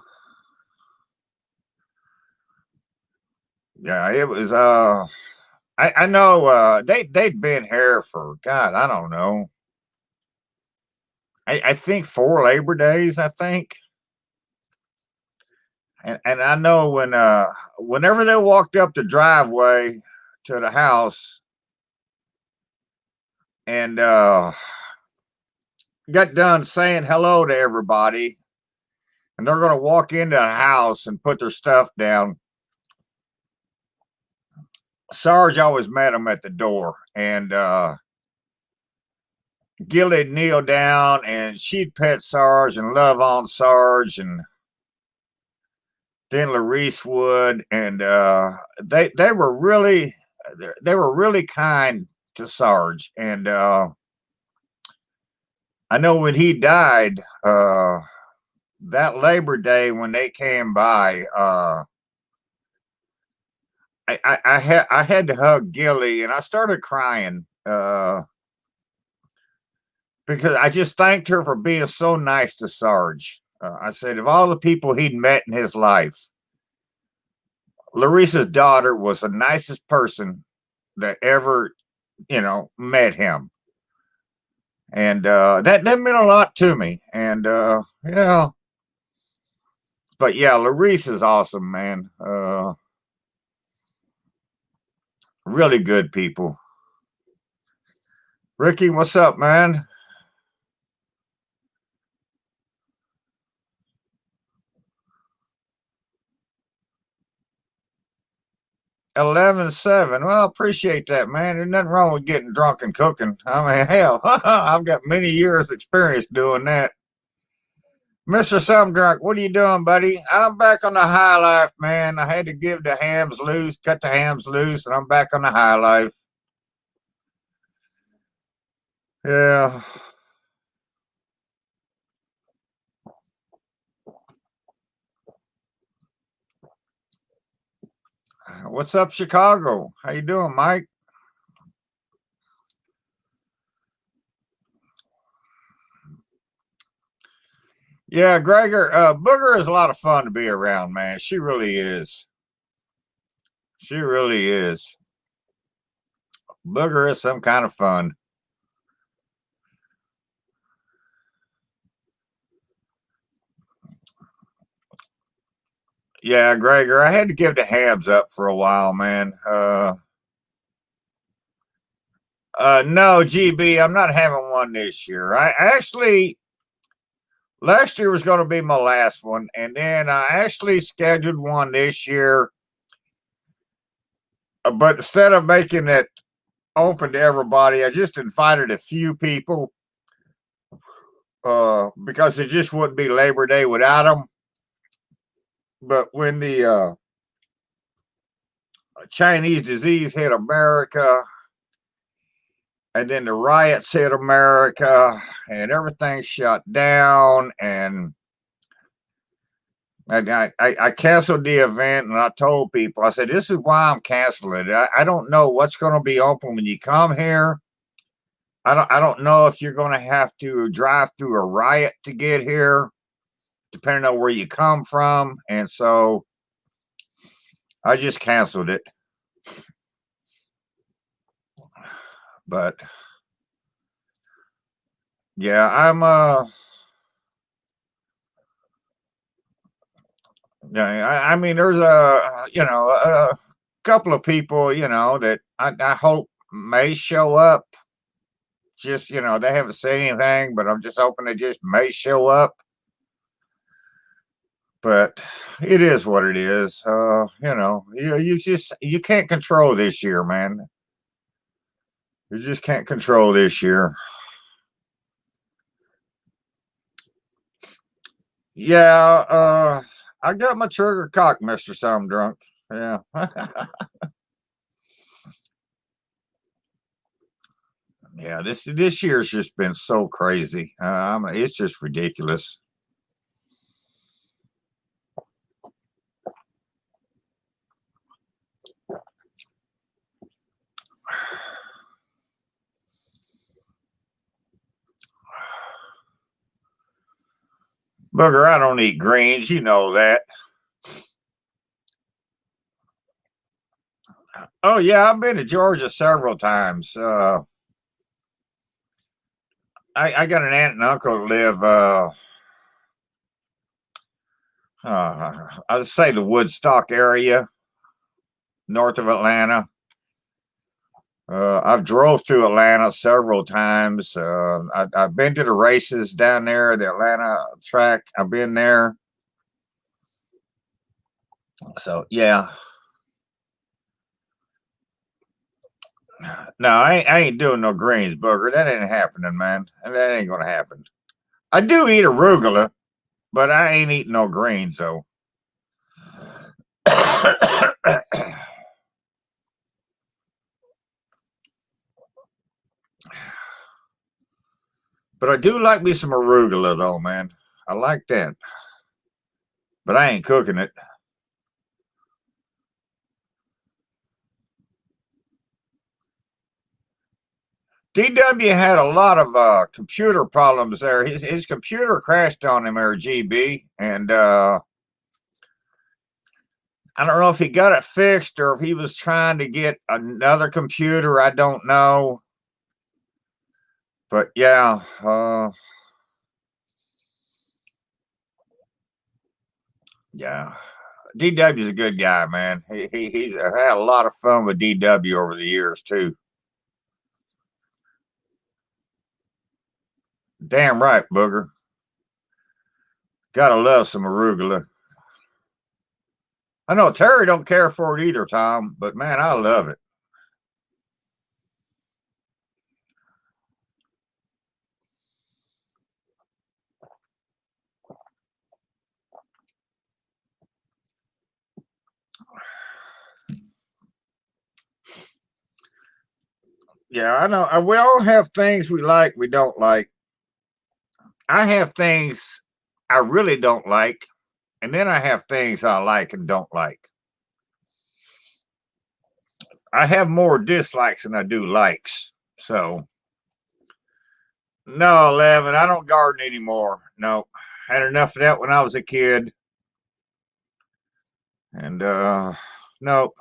Yeah, it was I know they'd been here for God, I don't know. I think 4 Labor Days, I think. And I know whenever they walked up the driveway to the house and got done saying hello to everybody, and they're gonna walk into the house and put their stuff down. Sarge always met them at the door, and Gilly'd kneel down and she'd pet Sarge and love on Sarge, and then Larice would, and they were really kind to Sarge. And I know when he died, that Labor Day when they came by, I had to hug Gilly, and I started crying because I just thanked her for being so nice to Sarge. I said, of all the people he'd met in his life, Larisa's daughter was the nicest person that ever, met him. And that meant a lot to me. And but yeah, Larice is awesome, man. Really good people. Ricky, what's up, man? 11-7. Well, appreciate that, man. There's nothing wrong with getting drunk and cooking. I mean, hell, I've got many years experience doing that. Mr. Some Drunk, what are you doing, buddy? I'm back on the high life, man. I had to give the hams loose, cut the hams loose, and I'm back on the high life. Yeah. What's up, Chicago? How you doing, Mike? Yeah, Gregor, Booger is a lot of fun to be around, man. She really is. She really is. Booger is some kind of fun. Yeah, Gregor, I had to give the Habs up for a while, man. No, GB, I'm not having one this year. I actually last year was going to be my last one, and then I actually scheduled one this year. But instead of making it open to everybody, I just invited a few people because it just wouldn't be Labor Day without them. But when the Chinese disease hit America, and then the riots hit America, and everything shut down, and I canceled the event, and I told people, I said, this is why I'm canceling it. I don't know what's going to be open when you come here. I don't know if you're going to have to drive through a riot to get here, depending on where you come from. And so I just canceled it. But yeah, yeah, I mean, there's a couple of people, that I hope may show up. Just, they haven't said anything, but I'm just hoping they just may show up. But it is what it is. You can't control this year, man. You just can't control this year. Yeah, I got my trigger cocked, Mister So I'm drunk. Yeah. Yeah, this year's just been so crazy. It's just ridiculous. Booger, I don't eat greens. You know that. Oh yeah, I've been to Georgia several times. I got an aunt and uncle that live. I'd say the Woodstock area, north of Atlanta. I've drove through Atlanta several times. I've been to the races down there, the Atlanta track. I've been there. So yeah, no, I ain't doing no greens, Booger. That ain't happening, man. That ain't gonna happen. I do eat arugula, but I ain't eating no greens though. But I do like me some arugula though, man. I like that. But I ain't cooking it. DW had a lot of computer problems there. His computer crashed on him there, GB, and I don't know if he got it fixed or if he was trying to get another computer. I don't know, but yeah, yeah. DW's a good guy, man. He's had a lot of fun with DW over the years too. Damn right, Booger. Gotta love some arugula. I know Terry don't care for it either, Tom, but man, I love it. Yeah, I know. We all have things we like, we don't like. I have things I really don't like, and then I have things I like and don't like. I have more dislikes than I do likes. So, no, 11, I don't garden anymore. No, had enough of that when I was a kid. And, nope.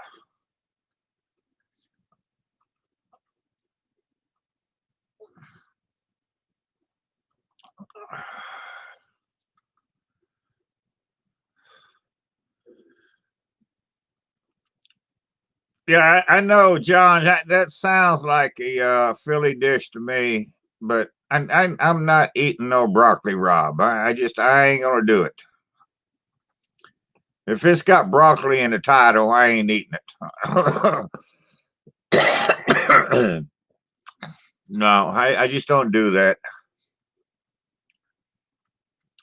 Yeah, I know, John. That sounds like a Philly dish to me, but I'm not eating no broccoli, Rob. I ain't gonna do it. If it's got broccoli in the title, I ain't eating it. No, I just don't do that.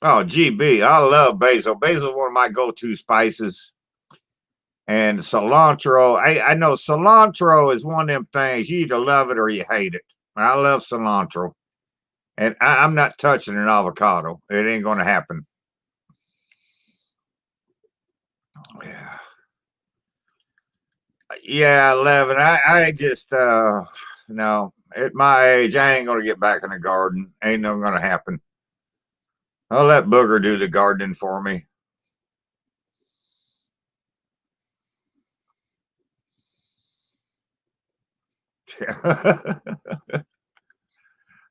Oh, GB, I love basil. Basil is one of my go-to spices. And cilantro, I know cilantro is one of them things you either love it or you hate it. I love cilantro, and I'm not touching an avocado. It ain't gonna happen. Yeah, yeah, 11. I just no. At my age, I ain't gonna get back in the garden. Ain't no gonna happen. I'll let Booger do the gardening for me.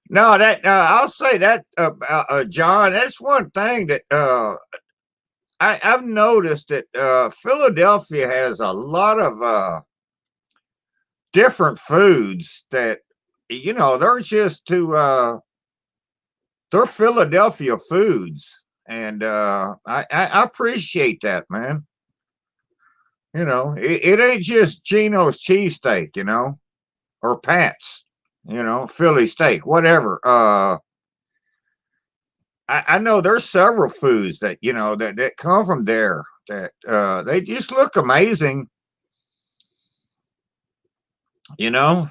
No, that I'll say that, John. That's one thing that I've noticed that Philadelphia has a lot of different foods that they're just to they're Philadelphia foods, and I appreciate that, man. It ain't just Geno's cheesesteak, or Pat's, Philly steak, whatever. I know there's several foods that that come from there that they just look amazing, you know.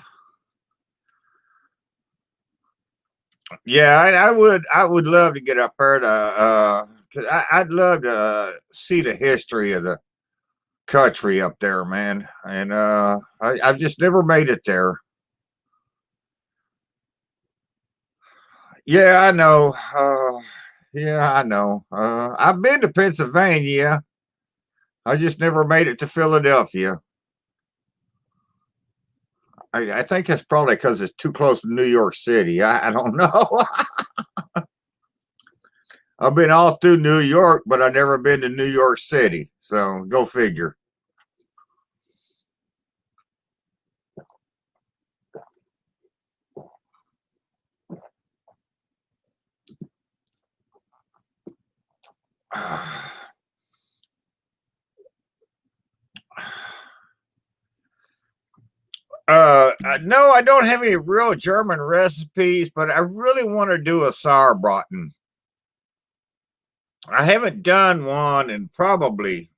Yeah, I would love to get up there to cause I'd love to see the history of the country up there, man. And I've just never made it there. Yeah, I know. Yeah, I know. I've been to Pennsylvania. I just never made it to Philadelphia. I think that's probably because it's too close to New York City. I don't know. I've been all through New York, but I've never been to New York City. So go figure. No, I don't have any real German recipes, but I really want to do a sauerbraten. I haven't done one in probably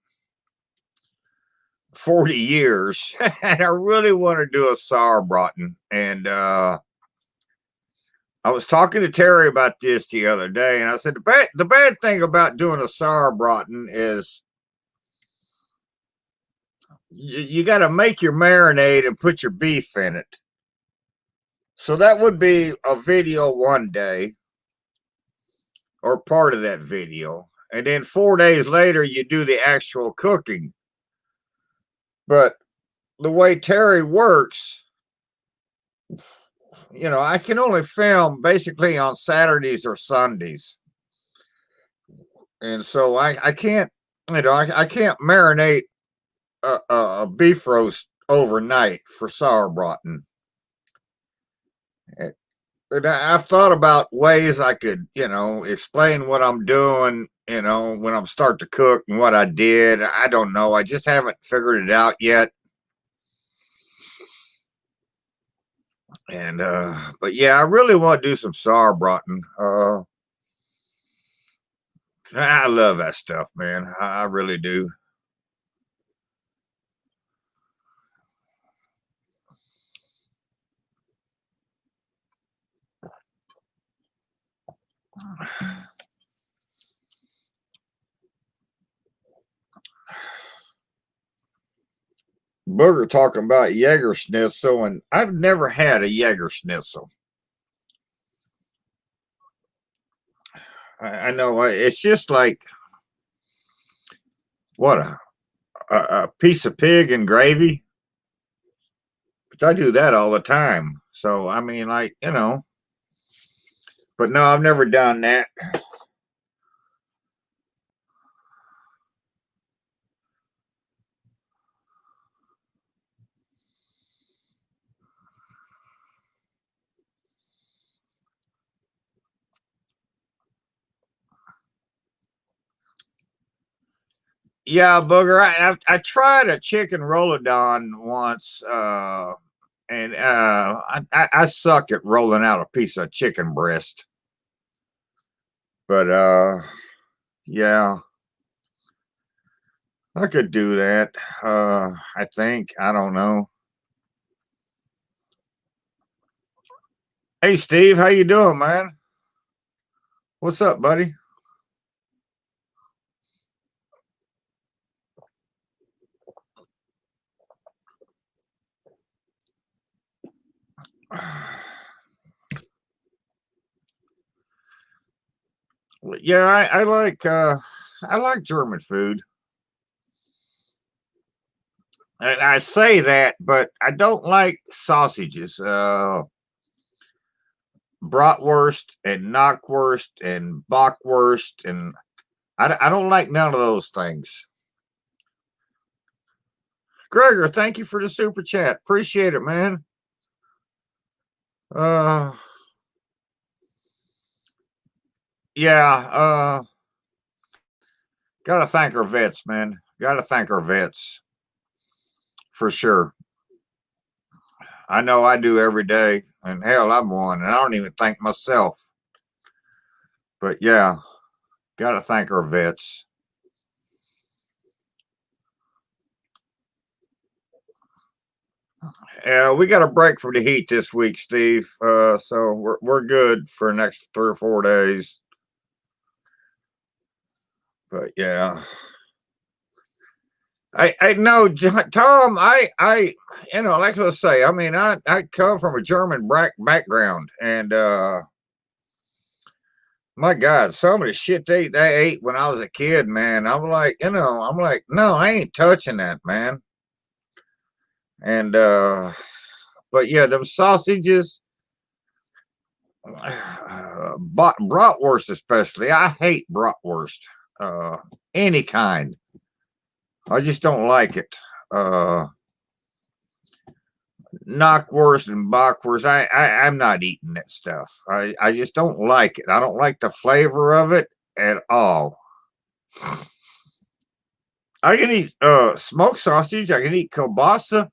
40 years, and I really want to do a sauerbraten. And I was talking to Terry about this the other day, and I said the bad thing about doing a sauerbraten is you got to make your marinade and put your beef in it. So that would be a video one day or part of that video. And then 4 days later, you do the actual cooking. But the way Terry works, I can only film basically on Saturdays or Sundays. And so I can't, I can't marinate a beef roast overnight for sauerbraten. And I've thought about ways I could, explain what I'm doing, when I'm start to cook and what I did. I don't know. I just haven't figured it out yet. And but yeah, I really want to do some sauerbraten. I love that stuff, man. I really do. Booger talking about Jaeger schnitzel, and I've never had a Jaeger schnitzel. I know it's just like what a piece of pig and gravy. But I do that all the time. So I mean, like but no, I've never done that. Yeah, Booger. I tried a chicken roladon once, and I suck at rolling out a piece of chicken breast. But yeah, I could do that. I think I don't know. Hey, Steve, how you doing, man? What's up, buddy? Yeah, I like German food. And I say that, but I don't like sausages. Bratwurst and knockwurst and bockwurst, and I don't like none of those things. Gregor, thank you for the super chat. Appreciate it, man. Uh, yeah. Gotta thank our vets, man. Gotta thank our vets for sure. I know I do every day, and hell, I'm one, and I don't even thank myself. But yeah, gotta thank our vets. Yeah, we got a break from the heat this week, Steve. So we're good for the next 3 or 4 days. But yeah, I know, Tom. Like I say, I mean, I come from a German background, and my God, some of the shit they ate when I was a kid, man. I'm like, no, I ain't touching that, man. And but yeah, them sausages, bratwurst especially. I hate bratwurst, uh, any kind. I just don't like it. Uh, Knockwurst and bockwurst. I'm not eating that stuff. I just don't like it. I don't like the flavor of it at all. I can eat smoked sausage. I can eat kielbasa.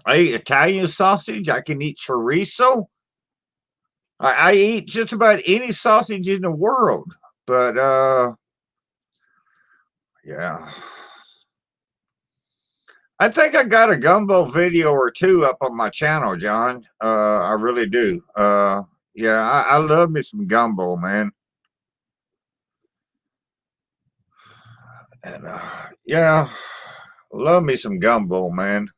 I eat Italian sausage. I can eat chorizo. I eat just about any sausage in the world. But yeah. I think I got a gumbo video or two up on my channel, John. I really do. Yeah, I love me some gumbo, man. And yeah, love me some gumbo, man.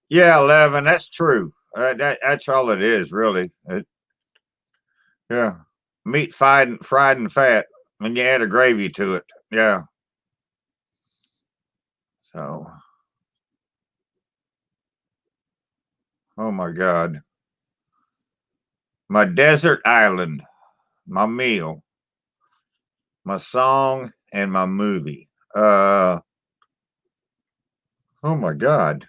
Yeah, 11. That's true. That's all it is, really. Yeah, meat fried and fat, and you add a gravy to it. Yeah. So, oh my God, my desert island, my meal, my song, and my movie. Oh my God.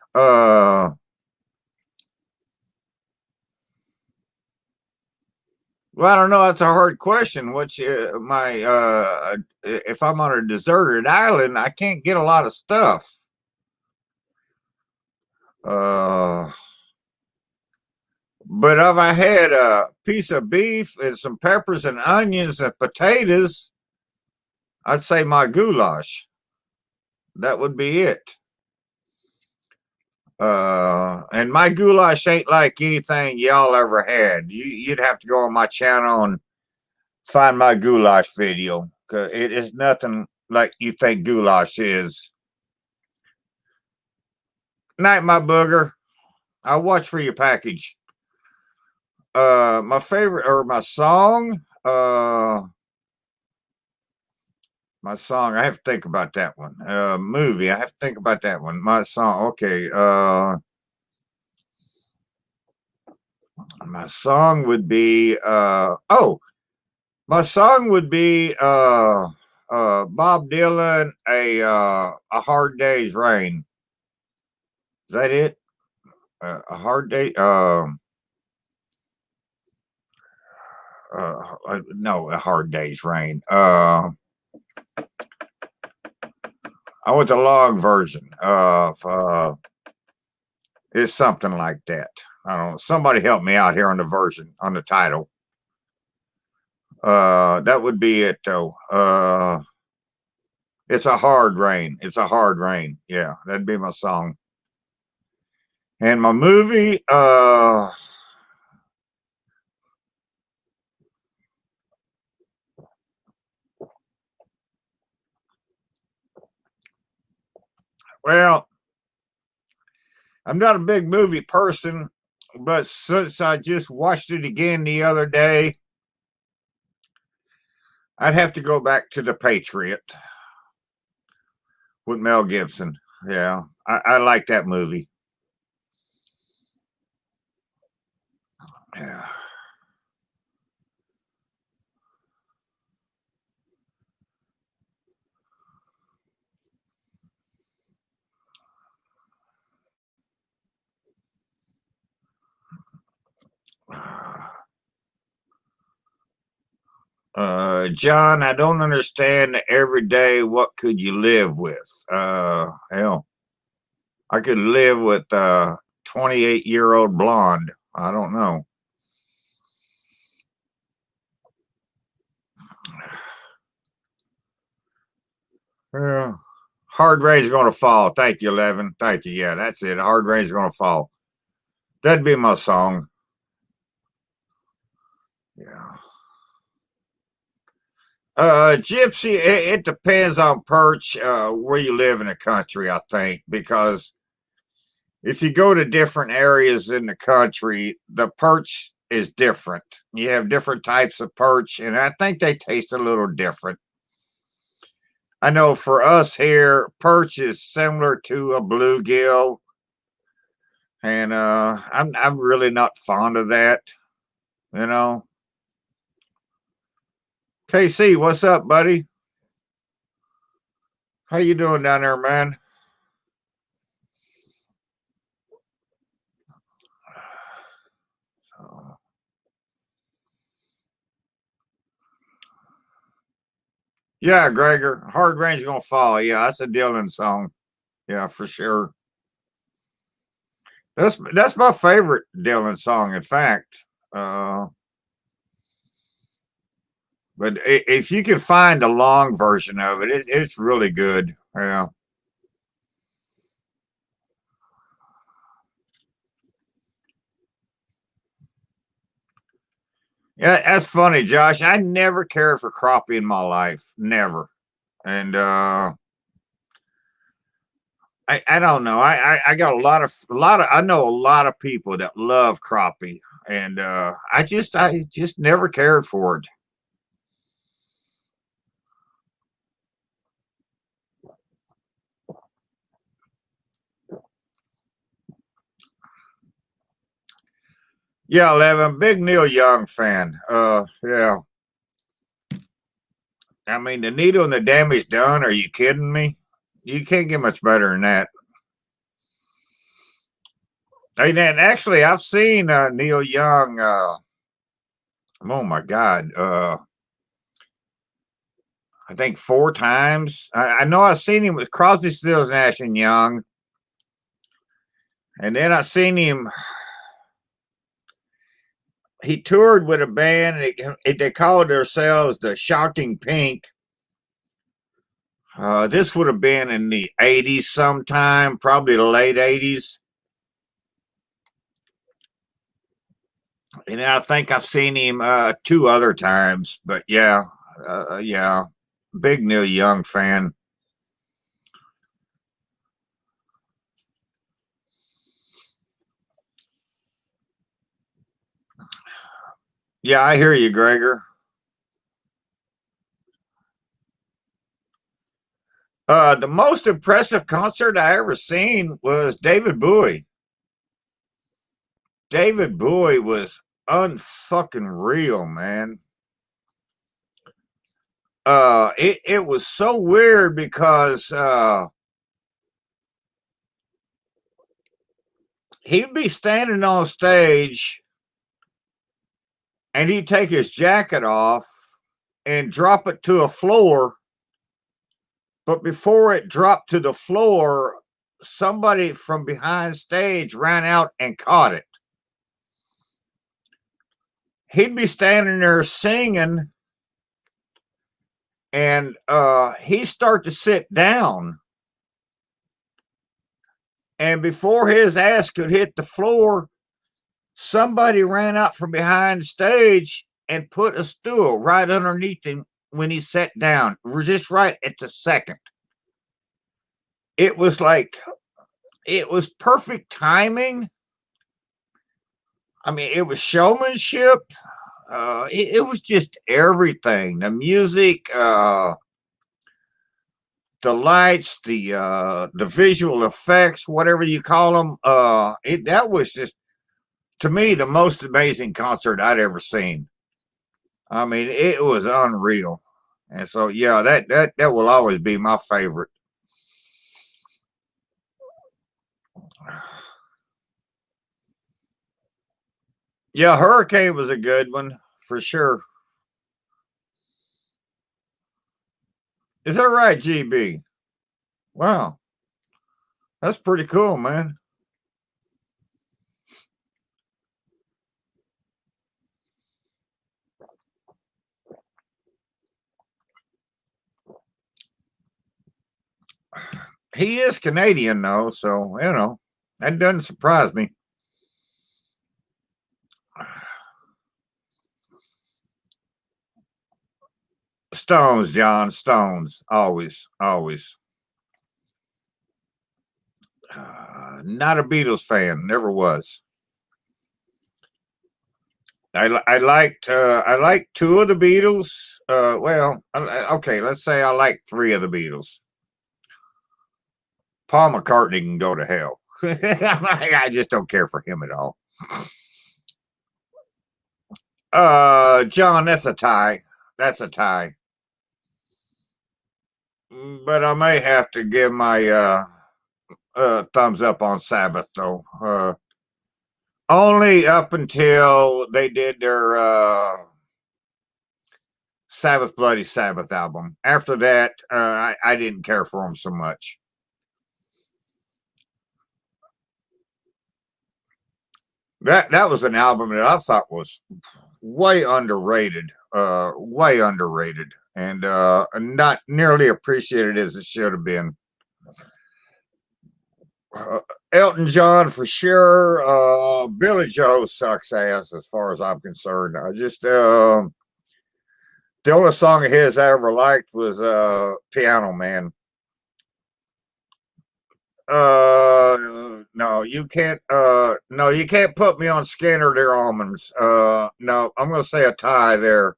Well, I don't know. That's a hard question. Which my if I'm on a deserted island, I can't get a lot of stuff. Uh, but if I had a piece of beef and some peppers and onions and potatoes, I'd say my goulash. That would be it. And my goulash ain't like anything y'all ever had. You'd have to go on my channel and find my goulash video, because it is nothing like you think goulash is. Night, my booger. I'll watch for your package. My favorite or my song. My song. I have to think about that one. Movie. I have to think about that one. My song. Okay. My song would be. My song would be. Bob Dylan. A hard day's rain. Is that it? A hard day. No, a hard day's rain. I want the long version of it's something like that. I don't know. Somebody help me out here on the version on the title. That would be it though. It's a hard rain. It's a hard rain. Yeah, that'd be my song. And my movie, well, I'm not a big movie person, but since I just watched it again the other day, I'd have to go back to The Patriot with Mel Gibson. Yeah, I like that movie. Yeah. John, I don't understand the everyday. What could you live with? Hell, I could live with 28-year-old blonde. I don't know. Yeah. Hard rain's gonna fall. Thank you, Levin. Thank you. Yeah, that's it. Hard rain's gonna fall. That'd be my song. Yeah. Gypsy, it depends on perch, where you live in the country, I think, because if you go to different areas in the country, the perch is different. You have different types of perch, and I think they taste a little different. I know for us here, perch is similar to a bluegill, and I'm really not fond of that. You know, KC, what's up, buddy? How you doing down there, man? Yeah, Gregor, hard rain's gonna fall. Yeah, that's a Dylan song. Yeah, for sure. That's my favorite Dylan song, in fact. Uh, but if you can find the long version of it, it's really good. Yeah. Yeah, that's funny, Josh. I never cared for crappie in my life. Never. And I don't know. I got a lot of I know a lot of people that love crappie, and I just never cared for it. Yeah, Levin, big Neil Young fan. Yeah. I mean, the needle and the damage done. Are you kidding me? You can't get much better than that. And actually, I've seen Neil Young. Oh my God, I think 4 times. I know I've seen him with Crosby, Stills, Nash and Young, and then I seen him. He toured with a band. They called themselves the Shocking Pink. This would have been in the '80s sometime, probably the late '80s. And I think I've seen him 2 other times. But yeah, yeah, big Neil Young fan. Yeah, I hear you, Gregor. The most impressive concert I ever seen was David Bowie. David Bowie was unfucking real, man. It was so weird because he'd be standing on stage and he'd take his jacket off and drop it to a floor. But before it dropped to the floor, somebody from behind stage ran out and caught it. He'd be standing there singing, and he start to sit down, and before his ass could hit the floor, somebody ran out from behind stage and put a stool right underneath him when he sat down, just right at the second. It was like it was perfect timing. I mean, it was showmanship. It was just everything. The music, the lights, the visual effects, whatever you call them. That was just, to me, the most amazing concert I'd ever seen. I mean, it was unreal. And so, yeah, that will always be my favorite. Yeah, Hurricane was a good one for sure. Is that right, GB? Wow, that's pretty cool, man. He is Canadian, though, so that doesn't surprise me. Stones, John, Stones, always, always. Not a Beatles fan, never was. I liked two of the Beatles. Okay, let's say I like three of the Beatles. Paul McCartney can go to hell. I just don't care for him at all. John, that's a tie. That's a tie. But I may have to give my thumbs up on Sabbath though. Only up until they did their Sabbath Bloody Sabbath album. After that, I didn't care for them so much. That was an album that I thought was way underrated, and not nearly appreciated as it should have been. Uh, Elton John for sure. Billy Joe sucks ass as far as I'm concerned. I just the only song of his I ever liked was Piano Man. No, you can't. No, you can't put me on Skinner their almonds. No, I'm gonna say a tie there.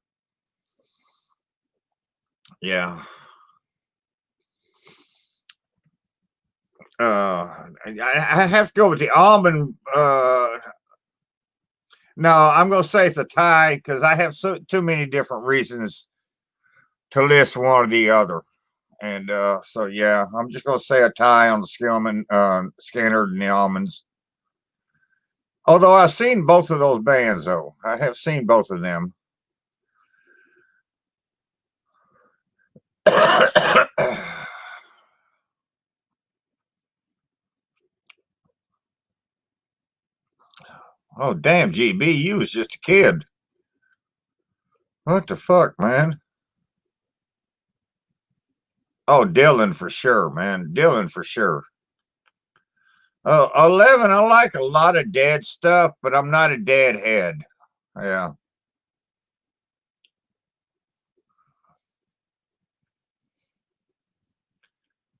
Yeah. I have to go with the almond. No, I'm gonna say it's a tie because I have too many different reasons to list one or the other. And so yeah, I'm just gonna say a tie on the Skillman, Skinner and the Almonds. Although I've seen both of those bands, though I have seen both of them. Oh damn, GB, you was just a kid. What the fuck, man? Oh, Dylan for sure, man. Dylan for sure. 11, I like a lot of dead stuff, but I'm not a deadhead. Yeah.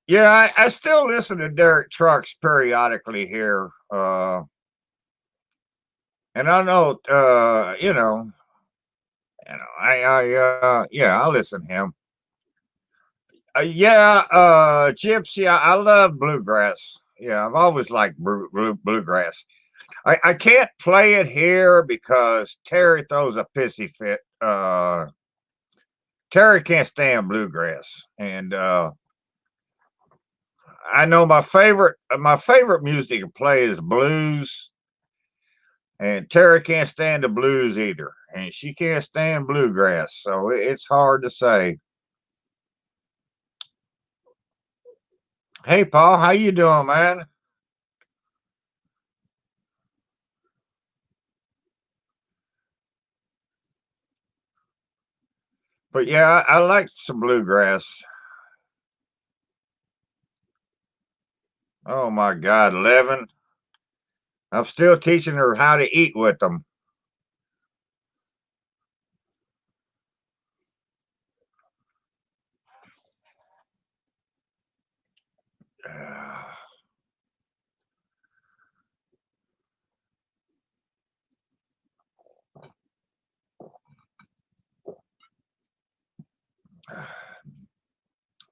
Yeah, I still listen to Derek Trucks periodically here. And I know, yeah, I listen to him. Yeah, Gypsy, I love bluegrass. Yeah, I've always liked bluegrass. I can't play it here because Terry throws a pissy fit. Terry can't stand bluegrass, and I know my favorite music to play is blues, and Terry can't stand the blues either, and she can't stand bluegrass, so it's hard to say. Hey, Paul, how you doing, man? But yeah, I like some bluegrass. Oh my God, 11. I'm still teaching her how to eat with them.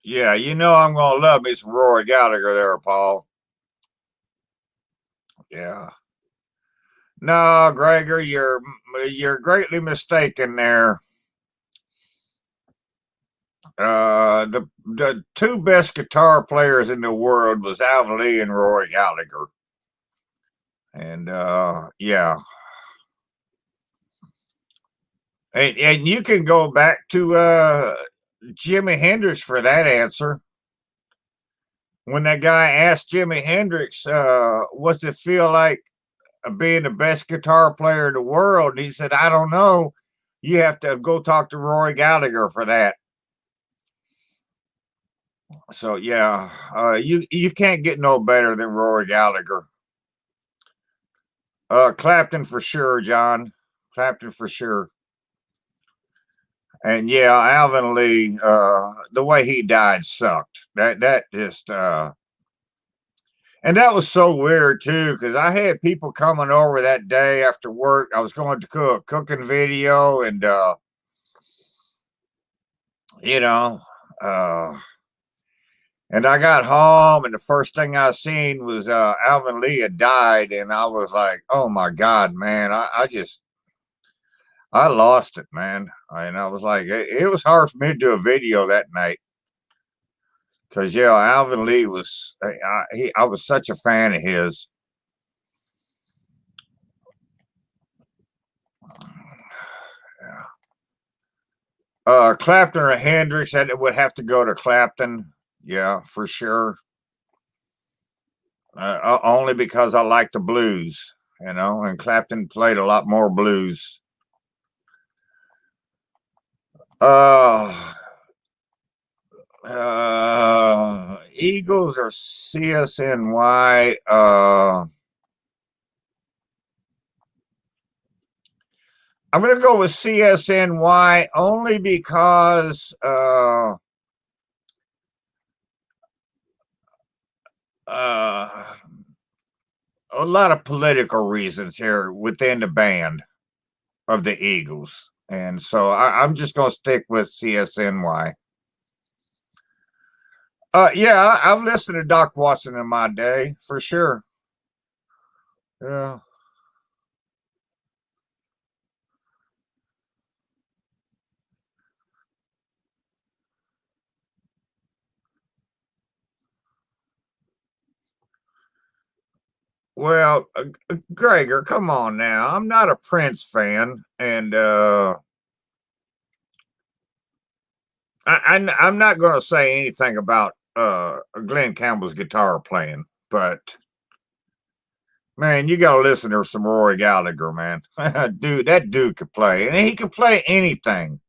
Yeah, you know I'm gonna love me some Rory Gallagher there, Paul. Yeah. No, Gregor, you're greatly mistaken there. The two best guitar players in the world was Alvin Lee and Rory Gallagher, and yeah, and you can go back to Jimi Hendrix for that answer. When that guy asked Jimi Hendrix, "What's it feel like being the best guitar player in the world?" And he said, "I don't know. You have to go talk to Roy Gallagher for that." So yeah, you can't get no better than Roy Gallagher. Clapton for sure, John. Clapton for sure. And yeah, Alvin Lee, the way he died sucked. That just and that was so weird too, because I had people coming over that day after work. I was going to cook cooking video, and you know, uh, and I got home, and the first thing I seen was Alvin Lee had died, and I was like, "Oh my God, man!" I lost it, man. And I was like, it was hard for me to do a video that night because yeah, Alvin Lee was I was such a fan of his. Clapton or Hendrix, and it would have to go to Clapton. Yeah, for sure. Only because I like the blues, and Clapton played a lot more blues. Uh, Eagles or CSNY. I'm going to go with CSNY only because uh, a lot of political reasons here within the band of the Eagles. And so I'm just going to stick with CSNY. Yeah, I've listened to Doc Watson in my day for sure. Yeah. Well, Gregor, come on now. I'm not a Prince fan, and I'm not going to say anything about Glenn Campbell's guitar playing, but man, you got to listen to some Rory Gallagher, man. Dude, that dude could play, and he could play anything,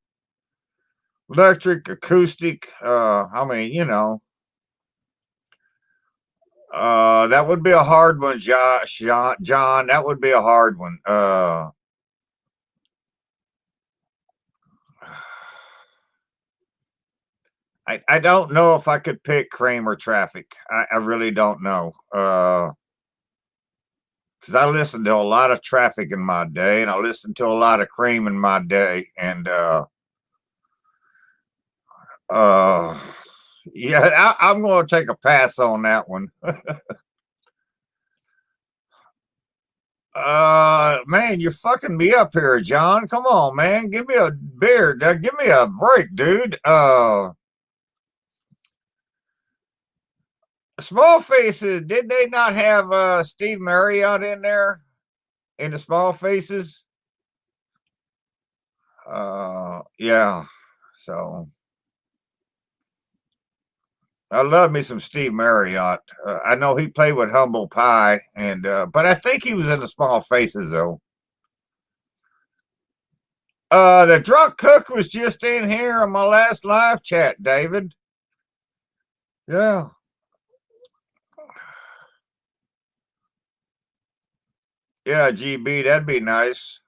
electric, acoustic. I mean, that would be a hard one, Josh. John, that would be a hard one. I don't know if I could pick Cream or Traffic. I really don't know. Because I listened to a lot of Traffic in my day, and I listened to a lot of Cream in my day, and uh, yeah, I'm going to take a pass on that one. Man, you're fucking me up here, John. Come on, man, give me a beer. Give me a break, dude. Small Faces. Did they not have Steve Marriott in there in the Small Faces? Yeah. So I love me some Steve Marriott. I know he played with Humble Pie, and but I think he was in the Small Faces though. The drunk cook was just in here on my last live chat, David. Yeah. Yeah, GB, that'd be nice.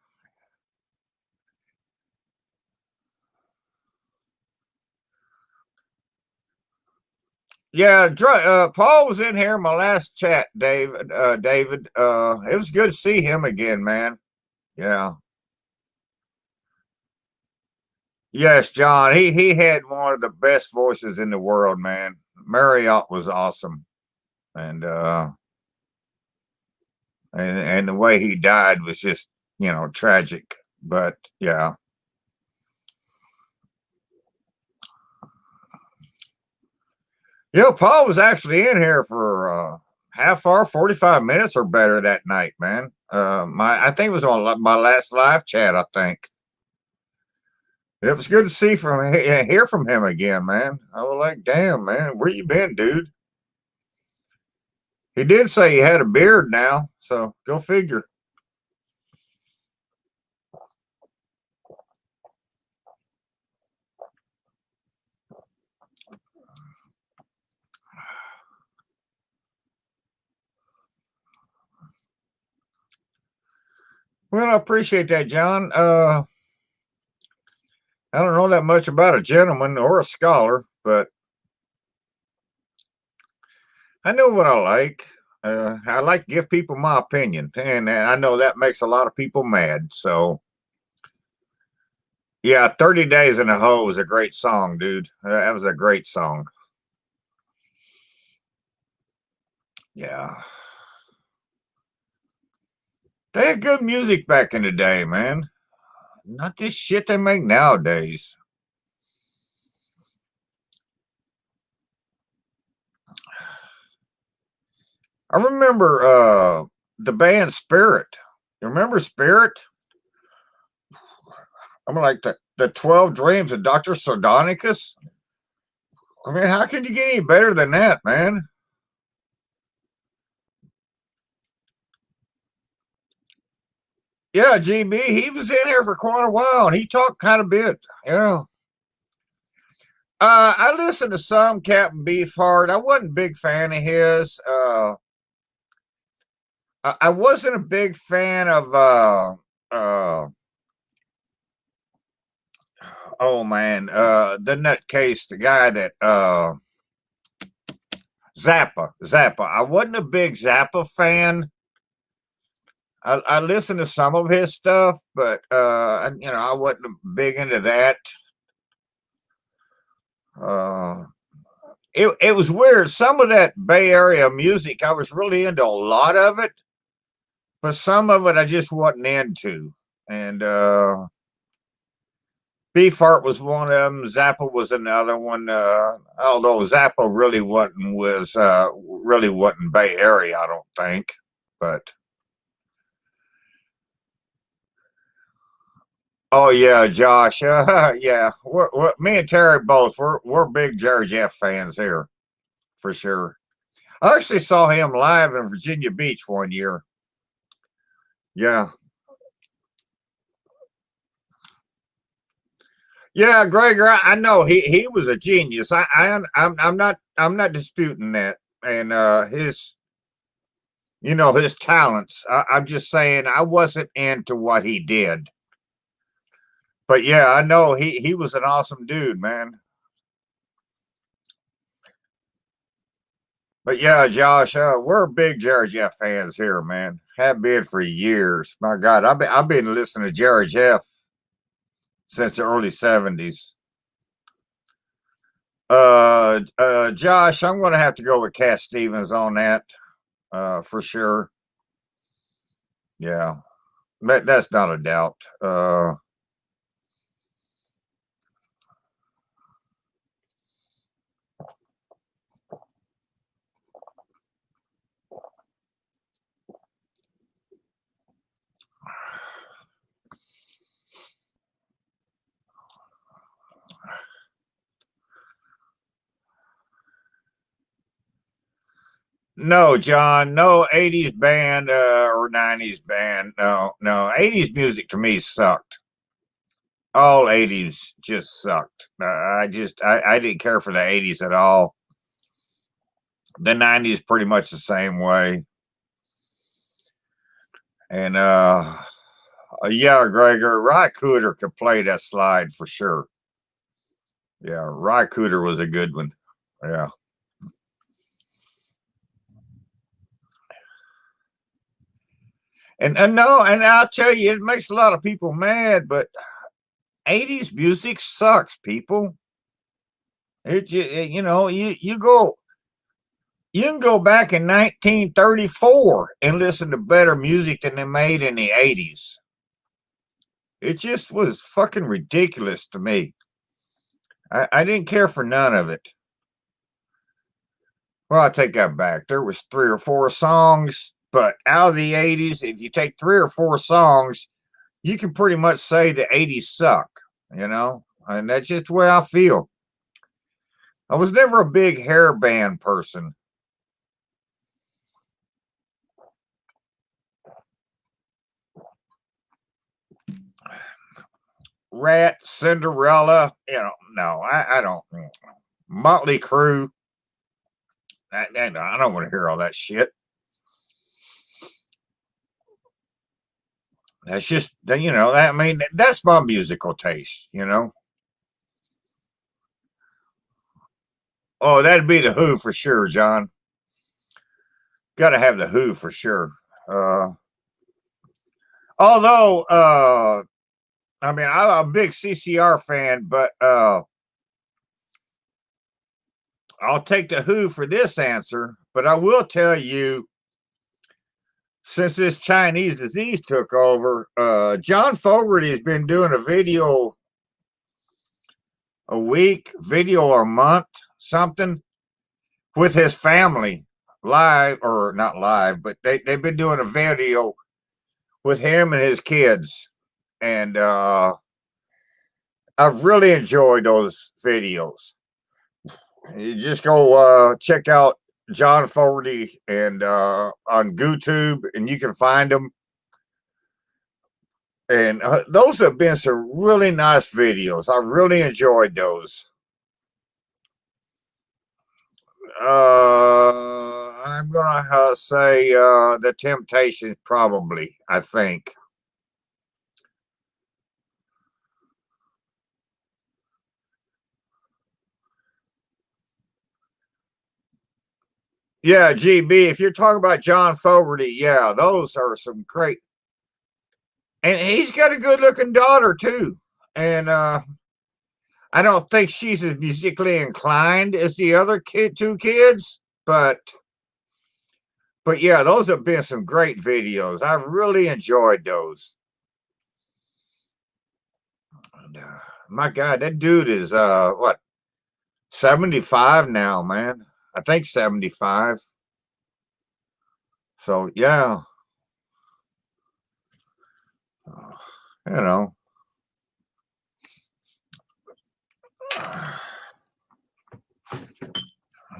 Yeah, Paul was in here my last chat, David. David, it was good to see him again, man. Yeah. Yes, John. He had one of the best voices in the world, man. Marriott was awesome, and and the way he died was just tragic. But yeah, Paul was actually in here for half hour, 45 minutes or better that night, man. I think it was on my last live chat. I think it was good to hear from him again, man. I was like, damn, man, where you been, dude? He did say he had a beard now, so go figure. Well, I appreciate that, John. I don't know that much about a gentleman or a scholar, but I know what I like. I like to give people my opinion, and I know that makes a lot of people mad. So, yeah, 30 Days in a Hole was a great song, dude. That was a great song. Yeah. They had good music back in the day, man. Not this shit they make nowadays. I remember the band Spirit. You remember Spirit? I'm like the 12 Dreams of Dr. Sardonicus. I mean, how can you get any better than that, man? Yeah, GB, he was in here for quite a while and he talked kind of bit. Yeah. I listened to some Captain Beefheart. I wasn't a big fan of his. I wasn't a big fan of oh man, the nutcase, the guy that Zappa. I wasn't a big Zappa fan. I listened to some of his stuff, but I wasn't big into that. Uh, it was weird. Some of that Bay Area music, I was really into a lot of it, but some of it I just wasn't into. And Beefheart was one of them. Zappa was another one. Although Zappa really wasn't Bay Area, I don't think. But oh yeah, Josh. Yeah, me and Terry both. We're big Jerry Jeff fans here for sure. I actually saw him live in Virginia Beach one year. Yeah, yeah, Gregor. I know he was a genius. I'm not disputing that, and his talents. I'm just saying I wasn't into what he did. But yeah, I know he was an awesome dude, man. But yeah, Josh, we're big Jerry Jeff fans here, man. Have been for years. My God, I've been listening to Jerry Jeff since the early '70s. Josh, I'm going to have to go with Cat Stevens on that, for sure. Yeah, that's not a doubt. No, John, no '80s band or '90s band. No, no, '80s music to me sucked. all 80s just sucked. I didn't care for the 80s at all. The 90s pretty much the same way. And yeah, Gregor, Rycooter could play that slide for sure. Yeah, Rycooter was a good one. Yeah. And no, and I'll tell you, it makes a lot of people mad, but 80s music sucks, people. You know, you can go back in 1934 and listen to better music than they made in the 80s. It just was fucking ridiculous to me. I didn't care for none of it. Well, I take that back. There was 3 or 4 songs, but out of the 80s, if you take 3 or 4 songs, you can pretty much say the 80s suck, you know? And that's just the way I feel. I was never a big hair band person. Rat, Cinderella, you know, no, I don't. Motley Crue, I don't want to hear all that shit. That's just, you know, I mean, that's my musical taste, you know. Oh, that'd be the Who for sure, John. Got to have the Who for sure. Although, I mean, I'm a big CCR fan, but I'll take the Who for this answer. But I will tell you, since this Chinese disease took over, John Fogerty has been doing a video a week, video a month, something with his family live or not live, but they've been doing a video with him and his kids. And I've really enjoyed those videos. You just go check out John Fogerty and on YouTube, and you can find them. And those have been some really nice videos. I really enjoyed those. I'm gonna say the Temptations, probably. I think. Yeah, GB. If you're talking about John Fogerty, yeah, those are some great. And he's got a good-looking daughter too. And I don't think she's as musically inclined as the other 2 kids, but yeah, those have been some great videos. I've really enjoyed those. And, my God, that dude is what, 75 now, man. I think 75. So yeah, you know.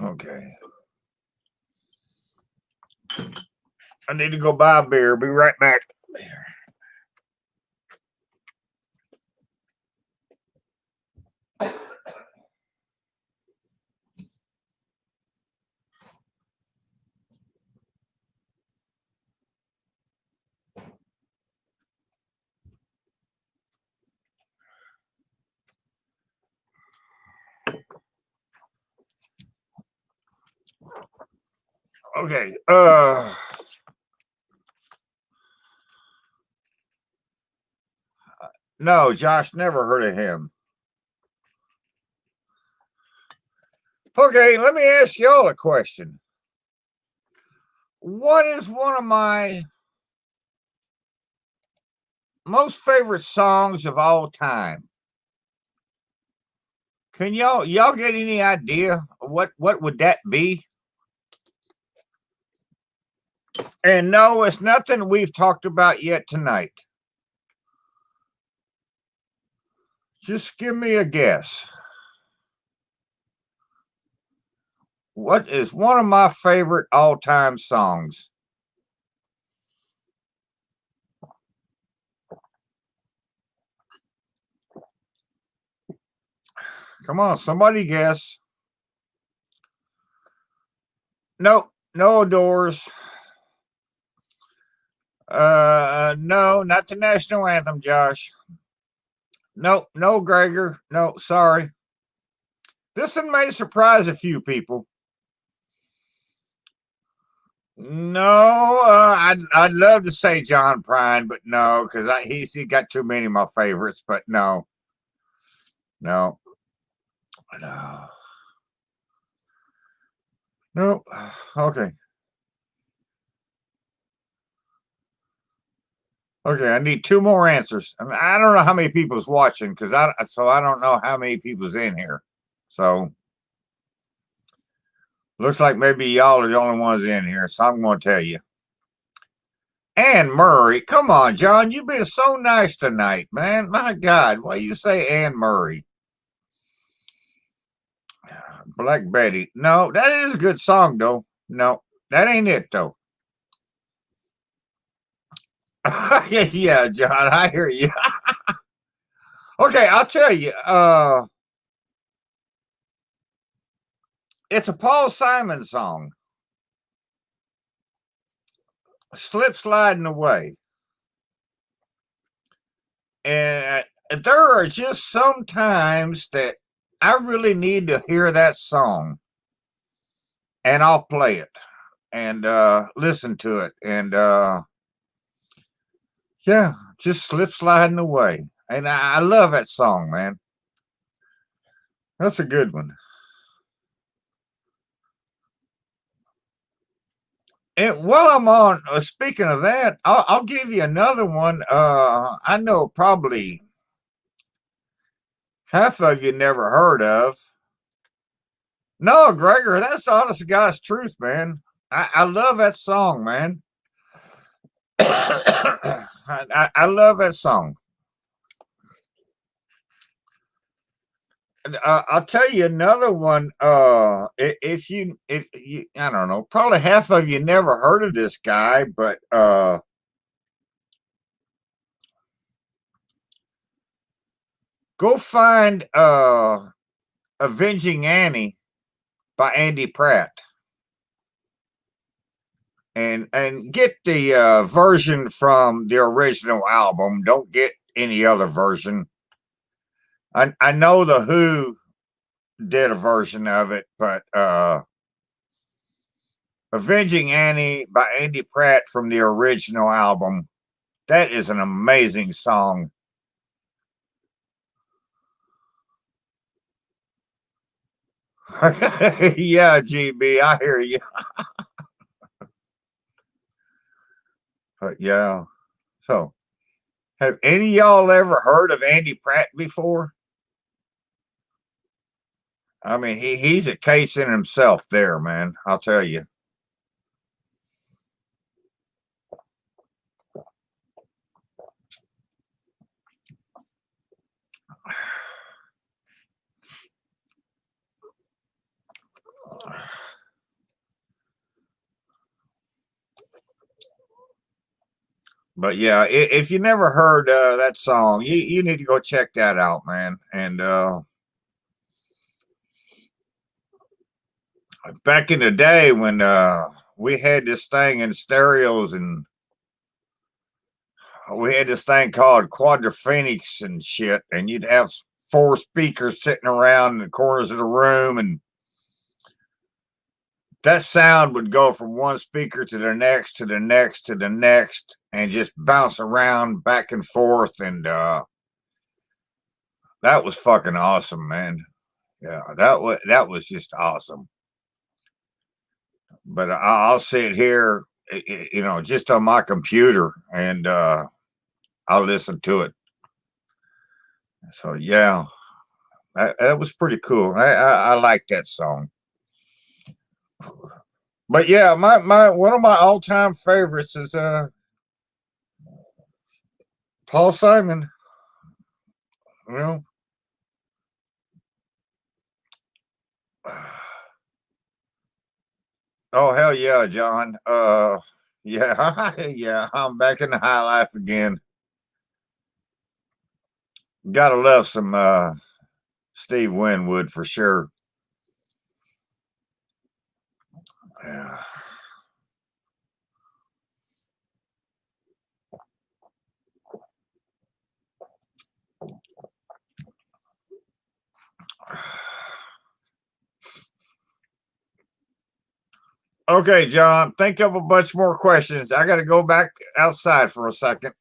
Okay. I need to go buy a beer. Be right back. Okay. No, Josh, never heard of him. Okay, let me ask y'all a question. What is one of my most favorite songs of all time? Can y'all get any idea what would that be? And no, it's nothing we've talked about yet tonight. Just give me a guess. What is one of my favorite all-time songs? Come on, somebody guess. Nope, no doors. No, not the national anthem, Josh. Nope, no Gregor. No, sorry. This one may surprise a few people. No, I'd love to say John Prine, but no, because he got too many of my favorites. But no, no, no, nope. Okay, okay. I need two more answers. I mean, I don't know how many people's watching because I don't know how many people's in here. So looks like maybe y'all are the only ones in here. So I'm going to tell you. Anne Murray. Come on, John. You've been so nice tonight, man. My God. Why you say Anne Murray? Black Betty. No, that is a good song, though. No, that ain't it, though. Yeah, John, I hear you. Okay, I'll tell you. It's a Paul Simon song. Slip sliding away. And there are just some times that I really need to hear that song. And I'll play it and listen to it. And yeah, just slip sliding away. And I love that song, man. That's a good one. And while I'm on, speaking of that, I'll give you another one. I know probably half of you never heard of. No, Gregor, that's the honest to God's truth, man. I love that song, man. I love that song. I'll tell you another one. If you, I don't know, probably half of you never heard of this guy, but go find "Avenging Annie" by Andy Pratt, and get the version from the original album. Don't get any other version. I know the Who did a version of it, but Avenging Annie by Andy Pratt from the original album. That is an amazing song. Yeah, GB, I hear you. But yeah. So, have any of y'all ever heard of Andy Pratt before? I mean, he's a case in himself there, man. I'll tell you. But yeah, if you never heard that song, you need to go check that out, man. And back in the day when we had this thing in stereos, and we had this thing called Quadrophonics and shit, and you'd have four speakers sitting around in the corners of the room, and that sound would go from one speaker to the next, to the next, to the next, and just bounce around back and forth. And that was fucking awesome, man. Yeah, that was just awesome. But I'll sit here, just on my computer, and I'll listen to it. So yeah, that was pretty cool. I like that song. But yeah, my one of my all time favorites is Paul Simon. You know. Oh hell yeah, John. Yeah, yeah, I'm back in the high life again. Gotta love some Steve Winwood for sure. Yeah. Okay, John, think of a bunch more questions. I got to go back outside for a second.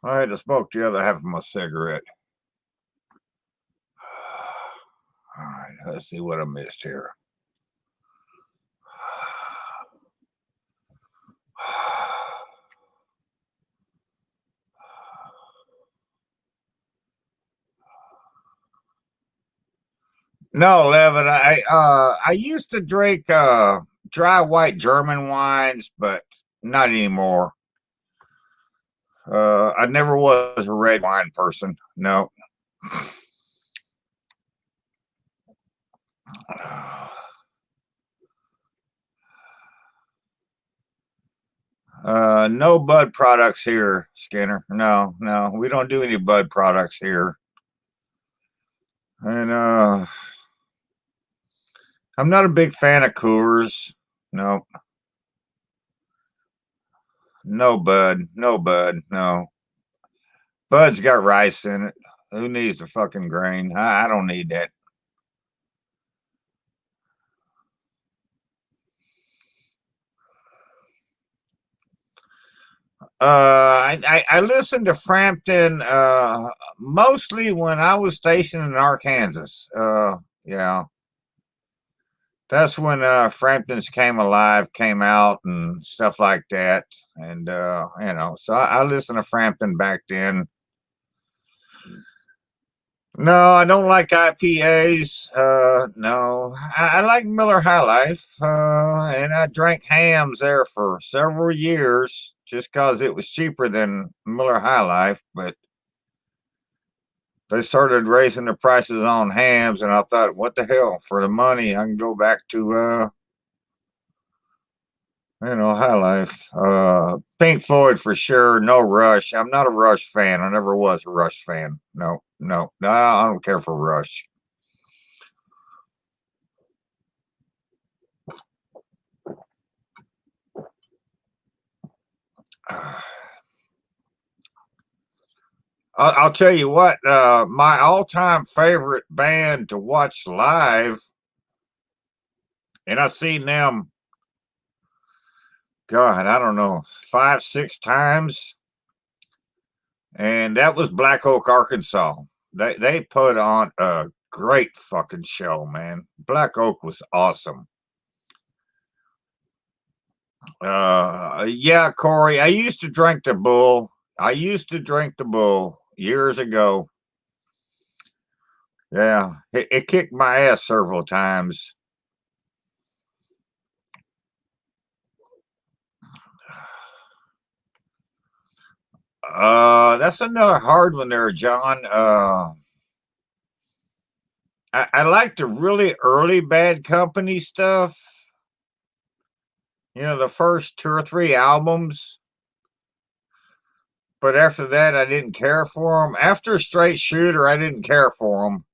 I had to smoke the other half of my cigarette. All right, let's see what I missed here. No, Levin, I used to drink dry white German wines, but not anymore. I never was a red wine person. No. No bud products here, Skinner. No, no, we don't do any bud products here. And I'm not a big fan of Coors. No, no bud, no bud, no. Bud's got rice in it. Who needs the fucking grain? I don't need that. I listened to Frampton mostly when I was stationed in Arkansas. Yeah, that's when Frampton's Came Alive came out and stuff like that. And so I listened to Frampton back then. No, I don't like IPAs. No, I like Miller High Life, and I drank hams there for several years just because it was cheaper than Miller High Life. But they started raising the prices on hams, and I thought, what the hell? For the money, I can go back to High Life. Pink Floyd for sure. No Rush. I'm not a Rush fan. I never was a Rush fan. No, no, no. I don't care for Rush. I'll tell you what. My all-time favorite band to watch live, and I've seen them. God, I don't know, 5, 6 times, and that was Black Oak, Arkansas. They put on a great fucking show, man. Black Oak was awesome. Yeah, Corey. I used to drink the bull. I used to drink the bull years ago. Yeah, it kicked my ass several times. That's another hard one there, John. I like the really early Bad Company stuff. You know, the first 2 or 3 albums. But after that, I didn't care for them. After Straight Shooter, I didn't care for them.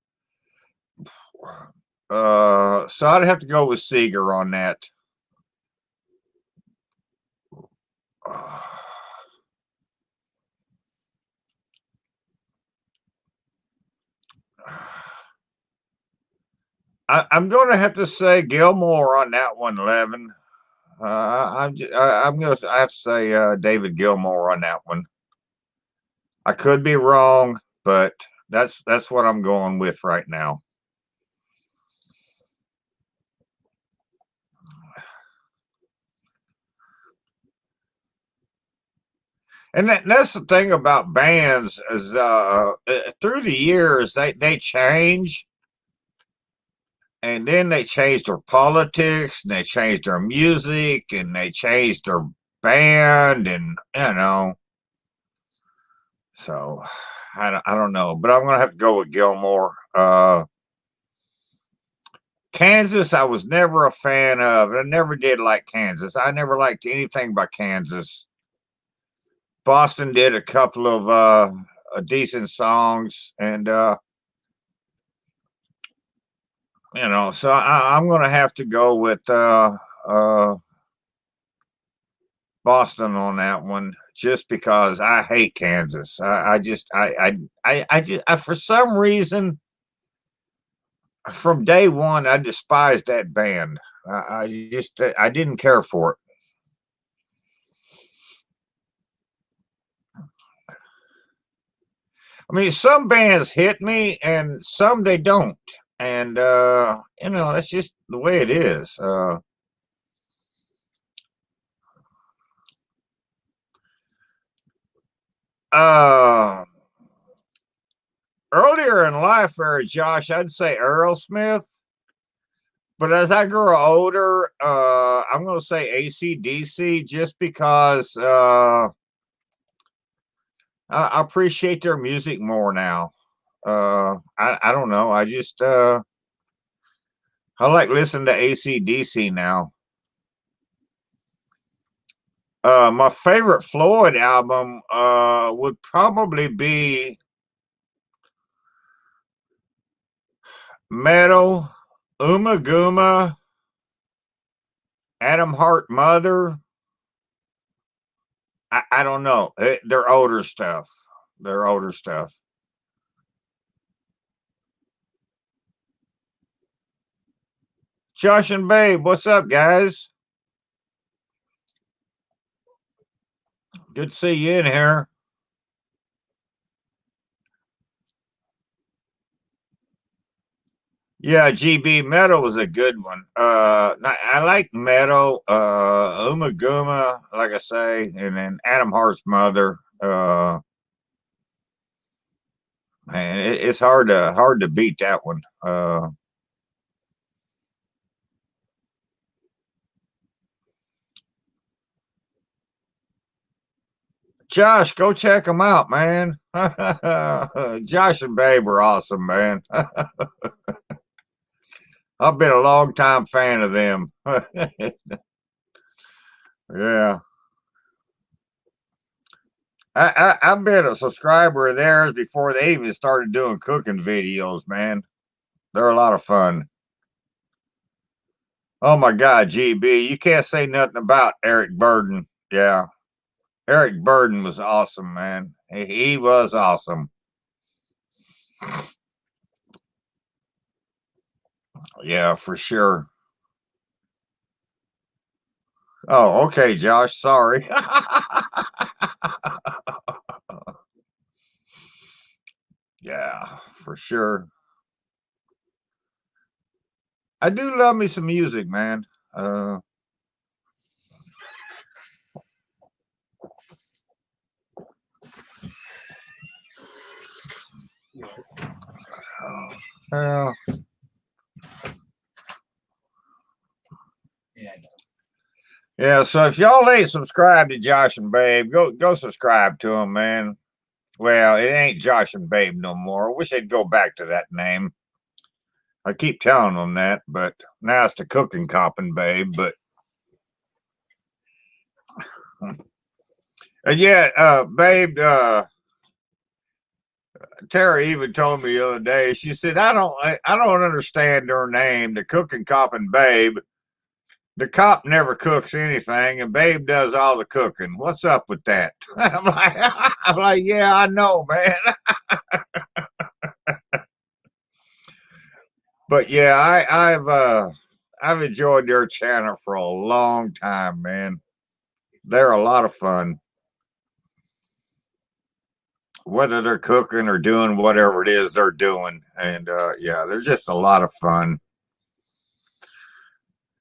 So I'd have to go with Seeger on that. I'm going to have to say Gilmore on that one, Levin. I'm going to I have to say David Gilmore on that one. I could be wrong, but that's what I'm going with right now. And that's the thing about bands is through the years they change, and then they changed their politics, and they changed their music, and they changed their band, and so I don't know, but I'm gonna have to go with Gilmore. Kansas, I was never a fan of. I never did like Kansas. I never liked anything by Kansas. Boston did a couple of decent songs, and so I'm going to have to go with Boston on that one, just because I hate Kansas. For some reason, from day one, I despised that band. I didn't care for it. I mean, some bands hit me and some they don't. And that's just the way it is. Uh Earlier in life there, Josh, I'd say Aerosmith. But as I grow older, I'm gonna say AC/DC, just because I appreciate their music more now. I don't know. I like listening to AC/DC now. My favorite Floyd album would probably be Metal, Uma Guma, Adam Hart Mother. I don't know. They're older stuff. They're older stuff. Josh and Babe, what's up, guys? Good to see you in here. Yeah, GB Metal was a good one. I like Metal, Uma Guma, like I say, and then Adam Hart's Mother. Man, it's hard to beat that one. Josh, go check them out, man. Josh and Babe are awesome, man. I've been a long time fan of them. Yeah. I've been a subscriber of theirs before they even started doing cooking videos, man. They're a lot of fun. Oh my God, GB, you can't say nothing about Eric Burden. Yeah, Eric Burden was awesome, man. He was awesome. Yeah, for sure. Oh, okay, Josh. Sorry. Yeah, for sure. I do love me some music, man. Uh, well, yeah. So if y'all ain't subscribed to Josh and Babe, go subscribe to them, man. Well, it ain't Josh and Babe no more. I wish they'd go back to that name. I keep telling them that, but now it's the Cooking Cop and Babe. But yeah, Babe. Tara even told me the other day. She said, I don't understand her name, the Cooking Cop and Babe. The cop never cooks anything, and Babe does all the cooking. What's up with that?" I'm like, yeah, I know, man. But yeah, I've enjoyed their channel for a long time, man. They're a lot of fun. Whether they're cooking or doing whatever it is they're doing, and yeah, they're just a lot of fun.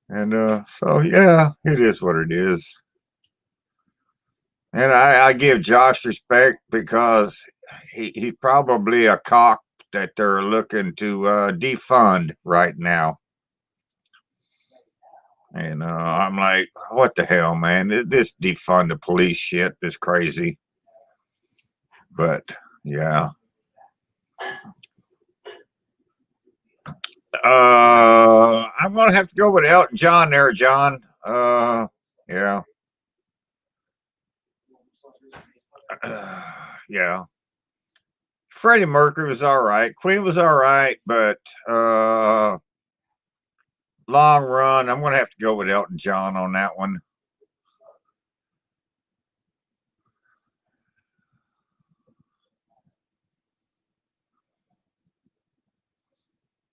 And so yeah, it is what it is. And I give Josh respect because he's probably a cock that they're looking to defund right now. And I'm like, what the hell, man? This defund the police shit is crazy. But yeah. I'm gonna have to go with Elton John there, John. Yeah. Yeah. Freddie Mercury was all right. Queen was all right, but long run, I'm gonna have to go with Elton John on that one.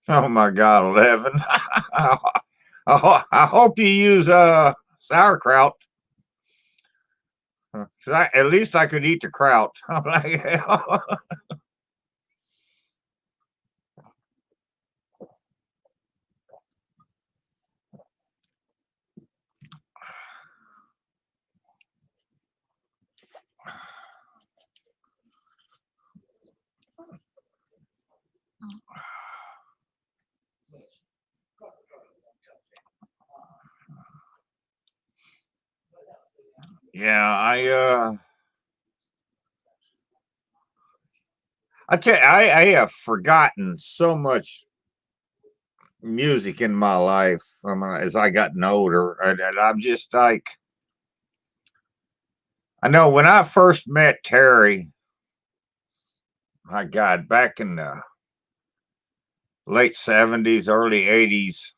Oh my God, 11. I hope you use sauerkraut. At least I could eat the kraut. I'm like, yeah, I tell you, I have forgotten so much music in my life as I gotten older, and I'm just like, I know when I first met Terry, my God, back in the late 70s, early 80s,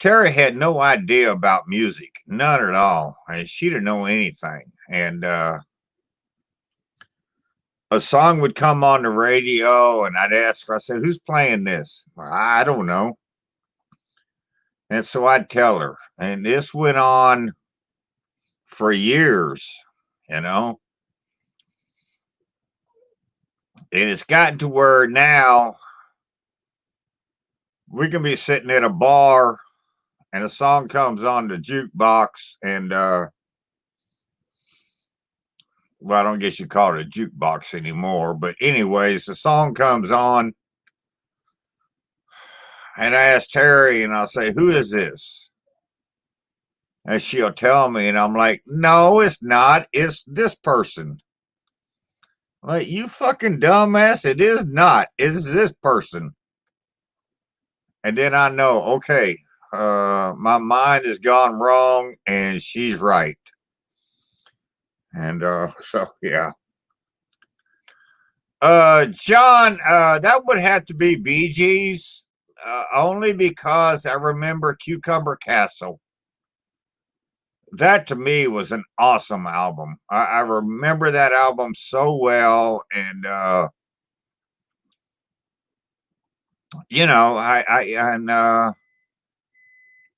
Terry had no idea about music, none at all, and she didn't know anything. And a song would come on the radio, and I'd ask her, I said, "Who's playing this?" "I don't know." And so I'd tell her, and this went on for years, you know. And it's gotten to where now we can be sitting at a bar and a song comes on the jukebox, and well, I don't guess you call it a jukebox anymore. But anyways, the song comes on, and I ask Terry, and I'll say, "Who is this?" And she'll tell me, and I'm like, "No, it's not. It's this person." Like, you fucking dumbass! It is not. It's this person. And then I know, okay, my mind has gone wrong, and she's right. And so yeah. John, that would have to be Bee Gees, only because I remember Cucumber Castle. That to me was an awesome album. I remember that album so well, and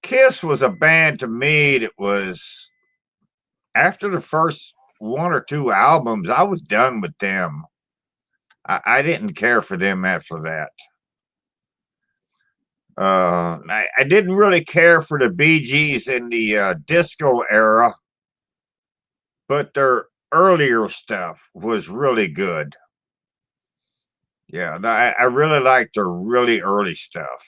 Kiss was a band to me that was after the first one or two albums, I was done with them. I didn't care for them after that. I didn't really care for the Bee Gees in the disco era, but their earlier stuff was really good. Yeah, I really liked their really early stuff.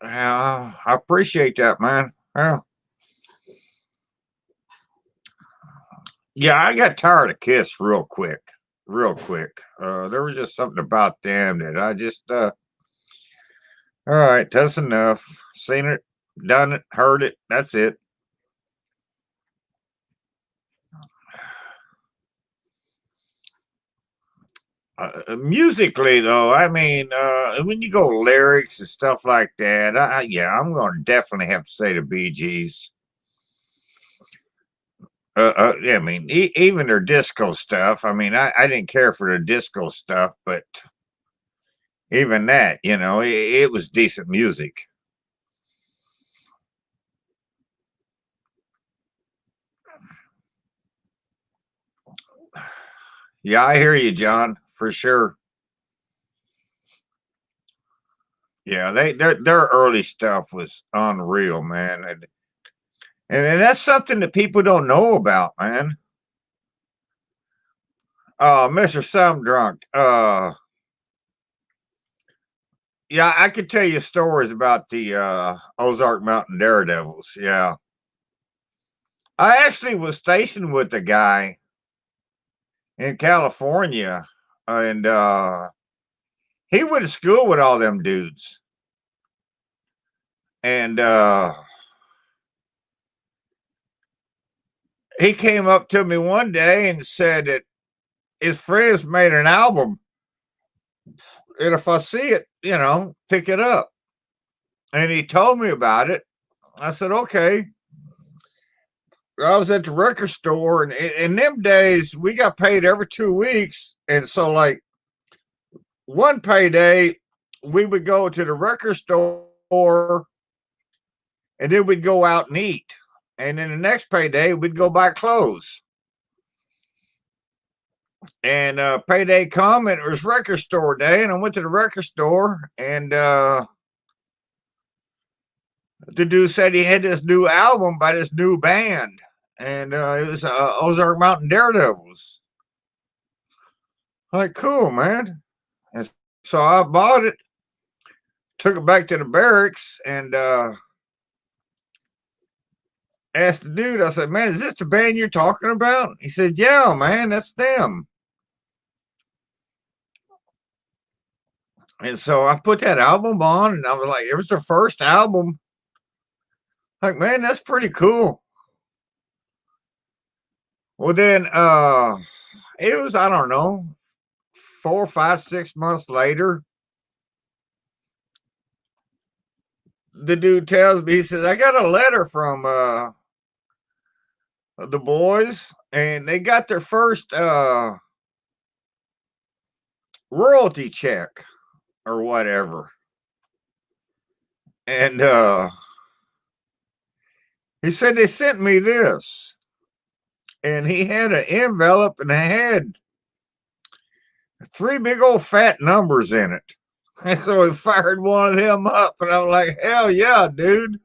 Yeah, I appreciate that, man. Yeah, yeah, I got tired of Kiss real quick, real quick. There was just something about them that I just, all right, that's enough. Seen it, done it, heard it. That's it. Musically, though, I mean, when you go lyrics and stuff like that, yeah, I'm going to definitely have to say the Bee Gees. Yeah, I mean, even their disco stuff. I mean, I didn't care for their disco stuff, but even that, it was decent music. Yeah, I hear you, John, for sure. Yeah, their early stuff was unreal, man, and that's something that people don't know about, man. Mister Some Drunk. Yeah, I could tell you stories about the Ozark Mountain Daredevils. Yeah, I actually was stationed with the guy in California, and he went to school with all them dudes, and he came up to me one day and said that his friends made an album, and if I see it, pick it up. And he told me about it. I said, okay. I was at the record store, and in them days, we got paid every 2 weeks. And so, like, one payday, we would go to the record store, and then we'd go out and eat. And then the next payday, we'd go buy clothes. And payday come, and it was record store day, and I went to the record store, and the dude said he had this new album by this new band, and it was Ozark Mountain Daredevils. I'm like, cool, man. And so I bought it, took it back to the barracks, and asked the dude. I said, "Man, is this the band you're talking about?" He said, "Yeah, man, that's them." And so I put that album on, and I was like, "It was their first album." Like, man, that's pretty cool. Well, then it was, I don't know, 4, 5, 6 months later. The dude tells me, he says, "I got a letter from the boys, and they got their first royalty check or whatever." And he said they sent me this, and he had an envelope, and it had Three big old fat numbers in it. And so we fired one of them up, and I'm like, hell yeah, dude.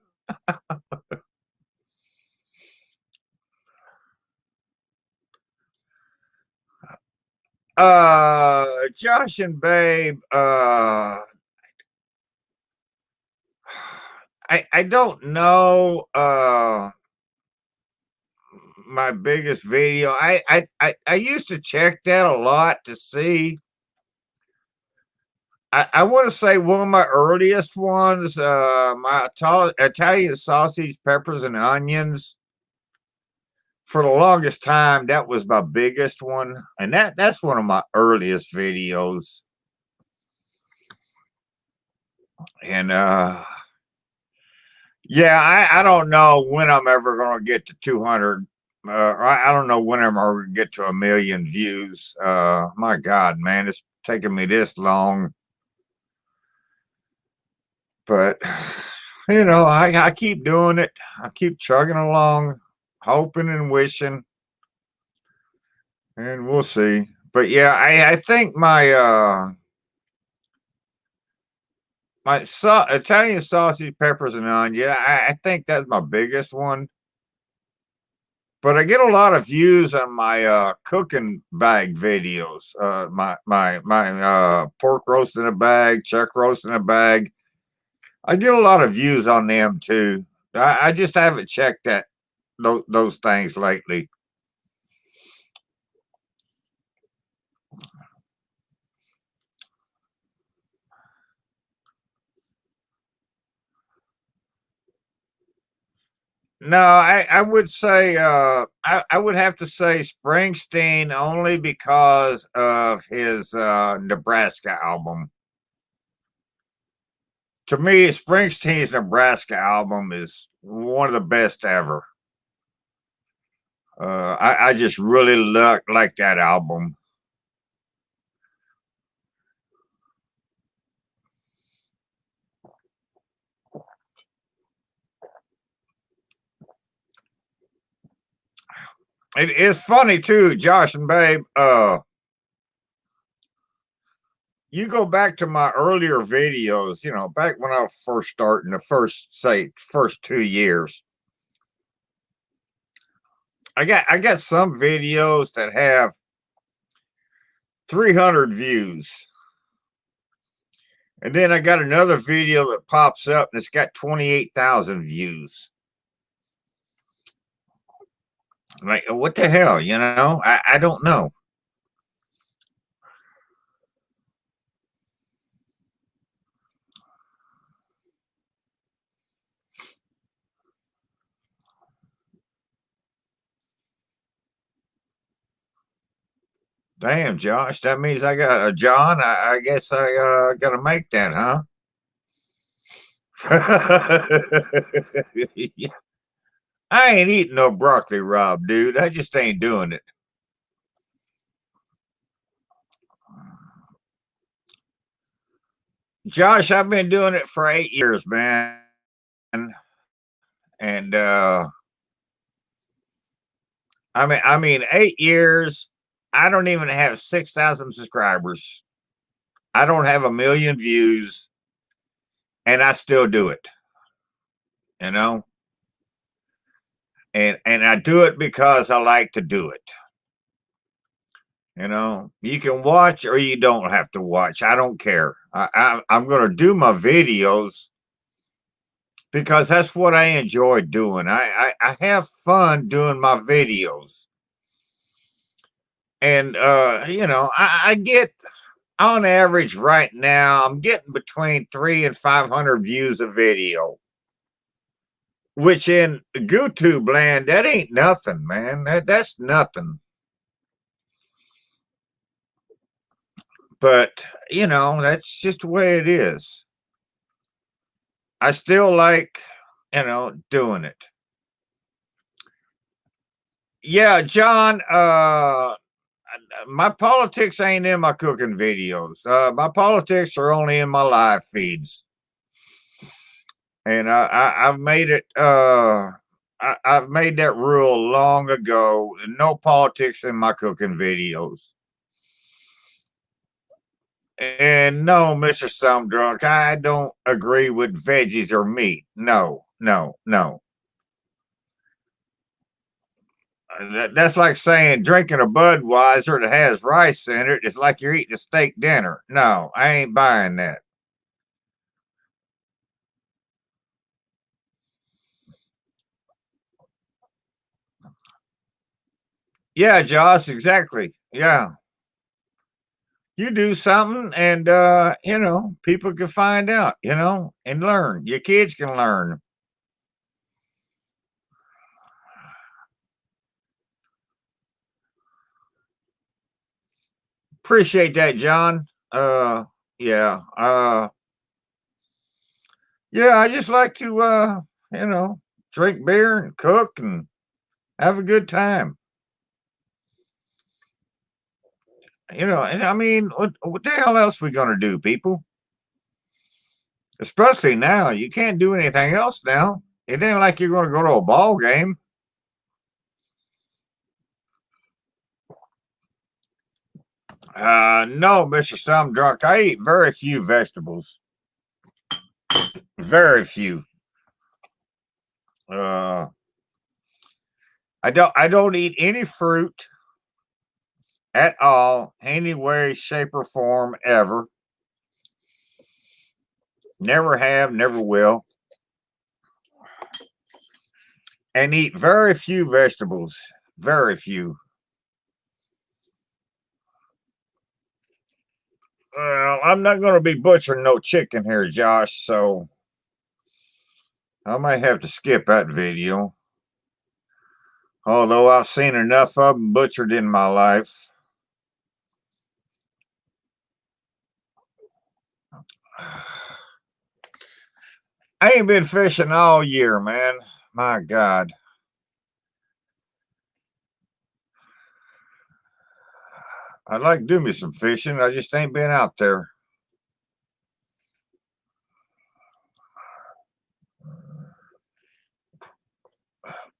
Josh and Babe, I don't know my biggest video. I used to check that a lot to see. I want to say one of my earliest ones, my Italian sausage, peppers, and onions. For the longest time, that was my biggest one, and that's one of my earliest videos. And yeah, I don't know when I'm ever gonna get to 200. I don't know when I'm ever gonna get to 1 million views. My God, man, it's taking me this long. But I keep doing it. I keep chugging along, hoping and wishing, and we'll see. But yeah, I think my Italian sausage, peppers, and onion. Yeah, I think that's my biggest one. But I get a lot of views on my cooking bag videos. My pork roast in a bag, chuck roast in a bag. I get a lot of views on them too. I just haven't checked those things lately. No, I would say I would have to say Springsteen only because of his Nebraska album. To me, Springsteen's Nebraska album is one of the best ever. I just really like that album. It's funny too, Josh and Babe. You go back to my earlier videos, back when I was first starting, the first 2 years. I got some videos that have 300 views. And then I got another video that pops up and it's got 28,000 views. Like, what the hell, I don't know. Damn, Josh, that means I got a John. I guess I got to make that, huh? Yeah. I ain't eating no broccoli, Rob, dude. I just ain't doing it. Josh, I've been doing it for 8 years, man. And I mean 8 years. I don't even have 6,000 subscribers. I don't have 1 million views, and I still do it. You know, and I do it because I like to do it. You can watch or you don't have to watch. I don't care. I'm going to do my videos because that's what I enjoy doing. I have fun doing my videos. And, I get on average right now, I'm getting between 300 and 500 views a video, which in YouTube land, that ain't nothing, man. That's nothing. But, that's just the way it is. I still like, doing it. Yeah, John, my politics ain't in my cooking videos. My politics are only in my live feeds. And I've made it I've made that rule long ago. No politics in my cooking videos. And no, Mr. Some Drunk, I don't agree with veggies or meat. No, no, no. That's like saying drinking a Budweiser that has rice in it. It's like you're eating a steak dinner. No, I ain't buying that. Yeah, Josh, exactly. Yeah. You do something and people can find out, and learn. Your kids can learn. Appreciate that, John. Yeah. Yeah, I just like to you know, drink beer and cook and have a good time. And I mean, what the hell else we gonna do, people? Especially now, you can't do anything else now. It ain't like you're gonna go to a ball game. No, Mister Some Drunk. I eat very few vegetables. Very few. Uh, I don't eat any fruit at all, any way, shape, or form ever. Never have, never will. And eat very few vegetables. Very few. Well, I'm not going to be butchering no chicken here, Josh, so I might have to skip that video. Although I've seen enough of them butchered in my life. I ain't been fishing all year, man. My God. I'd like to do me some fishing. I just ain't been out there.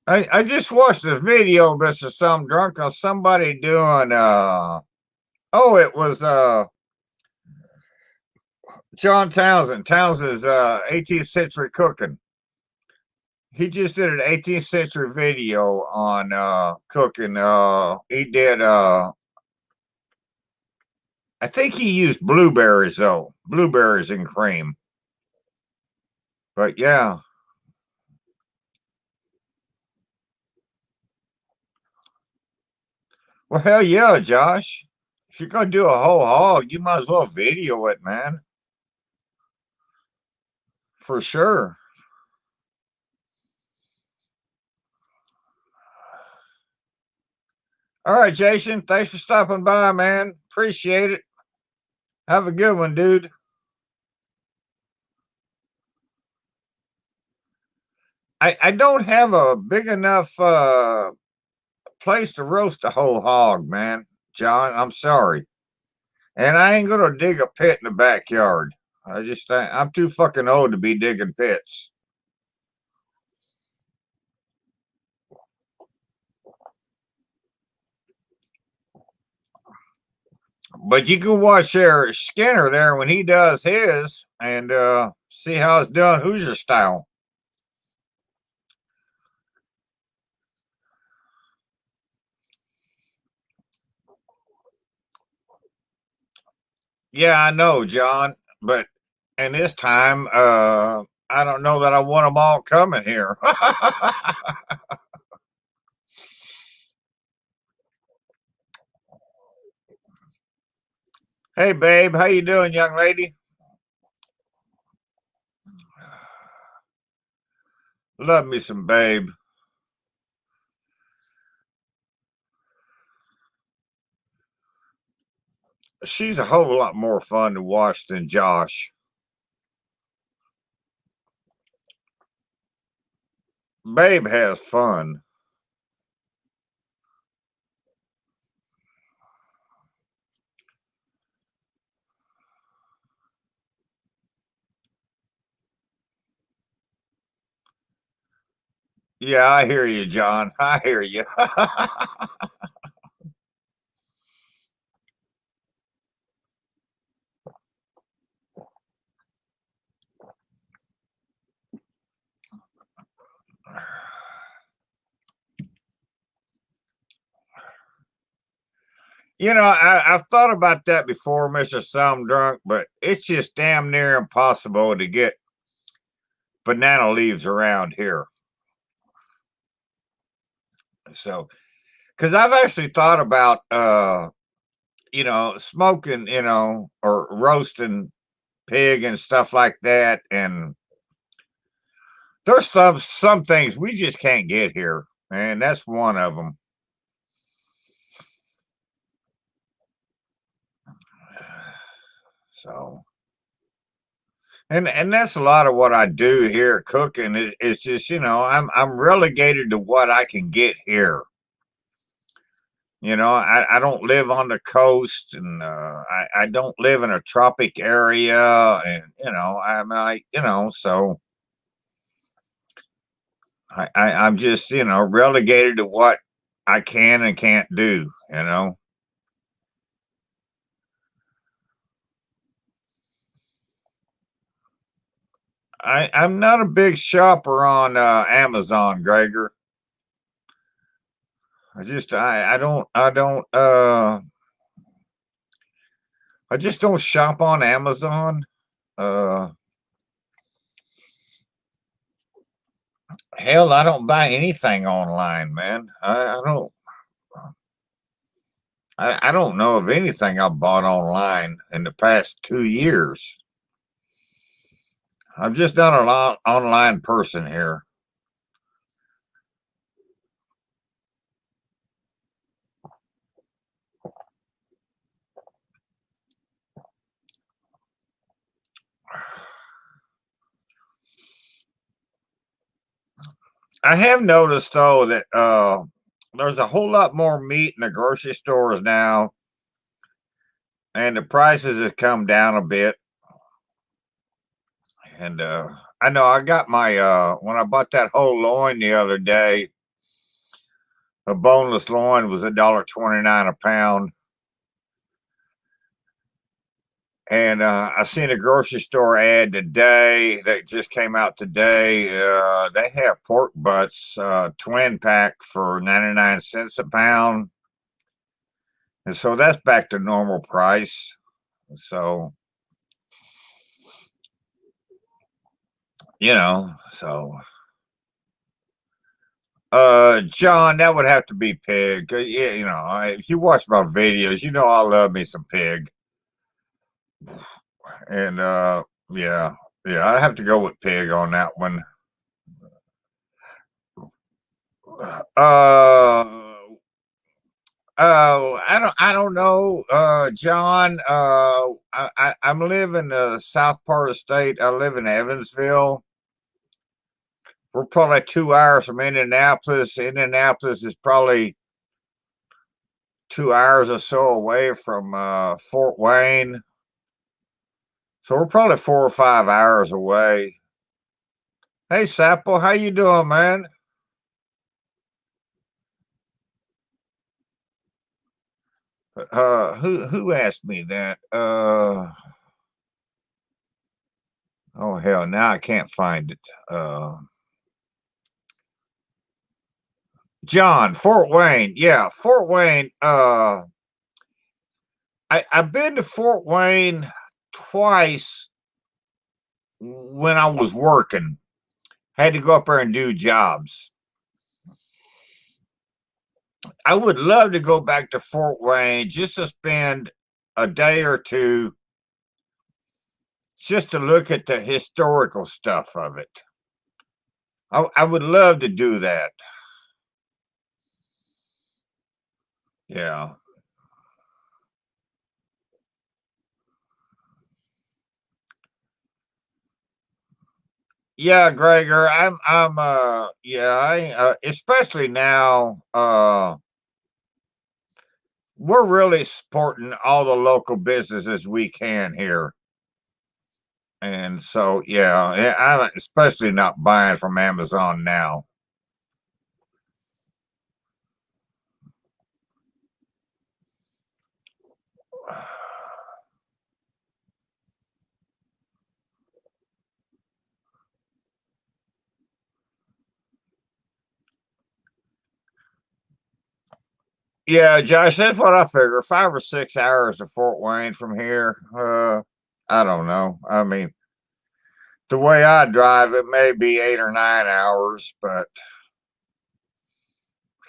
I just watched a video, Mr. Some Drunk, on somebody doing it was John Townsend. Townsend's 18th century cooking. He just did an 18th century video on cooking. He did I think he used blueberries though. Blueberries and cream. But yeah. Well, hell yeah, Josh. If you're gonna do a whole hog, you might as well video it, man. For sure. All right, Jason. Thanks for stopping by, man. Appreciate it. Have a good one, dude. I don't have a big enough place to roast a whole hog, man. John, I'm sorry. And I ain't gonna dig a pit in the backyard. I'm too fucking old to be digging pits. But you can watch Skinner there when he does his and see how it's done Hoosier style. Yeah, I know, John. But in this time, I don't know that I want them all coming here. Hey, babe, how you doing, young lady? Love me some babe. She's a whole lot more fun to watch than Josh. Babe has fun. Yeah, I hear you, John. I hear you. I've thought about that before, Mr. Some Drunk, but it's just damn near impossible to get banana leaves around here. So, because I've actually thought about, smoking, or roasting pig and stuff like that. And there's some things we just can't get here, and that's one of them. So, and that's a lot of what I do here cooking. It's just I'm relegated to what I can get here. I don't live on the coast, and I don't live in a tropic area, and I'm like so I'm just relegated to what I can and can't do. I'm not a big shopper on Amazon, Gregor. I just don't shop on Amazon. Uh, Hell, I don't buy anything online, man. I don't know of anything I bought online in the past 2 years. I'm just not an online person here. I have noticed though that there's a whole lot more meat in the grocery stores now, and the prices have come down a bit. And I know I got my when I bought that whole loin the other day, a boneless loin was $1.29 a pound. And I seen a grocery store ad today that just came out today. They have pork butts, twin pack for 99 cents a pound. And so that's back to normal price. So, so John, that would have to be pig. Yeah, if you watch my videos, I love me some pig. And yeah, yeah, I'd have to go with pig on that one. Uh I don't know, John. I'm living in the south part of the state. I live in Evansville. We're probably 2 hours from Indianapolis. Indianapolis is probably 2 hours or so away from Fort Wayne. So we're probably 4 or 5 hours away. Hey, Sapple, how you doing, man? Who asked me that? Oh hell, now I can't find it. John, Fort Wayne. Yeah, Fort Wayne. I've been to Fort Wayne twice when I was working. Had to go up there and do jobs. I would love to go back to Fort Wayne just to spend a day or two just to look at the historical stuff of it. I would love to do that. Yeah. Yeah, Gregor, especially now, we're really supporting all the local businesses we can here. And so, yeah, I'm especially not buying from Amazon now. Yeah, Josh, that's what I figure. 5 or 6 hours to Fort Wayne from here. I don't know. I mean, the way I drive, it may be 8 or 9 hours, but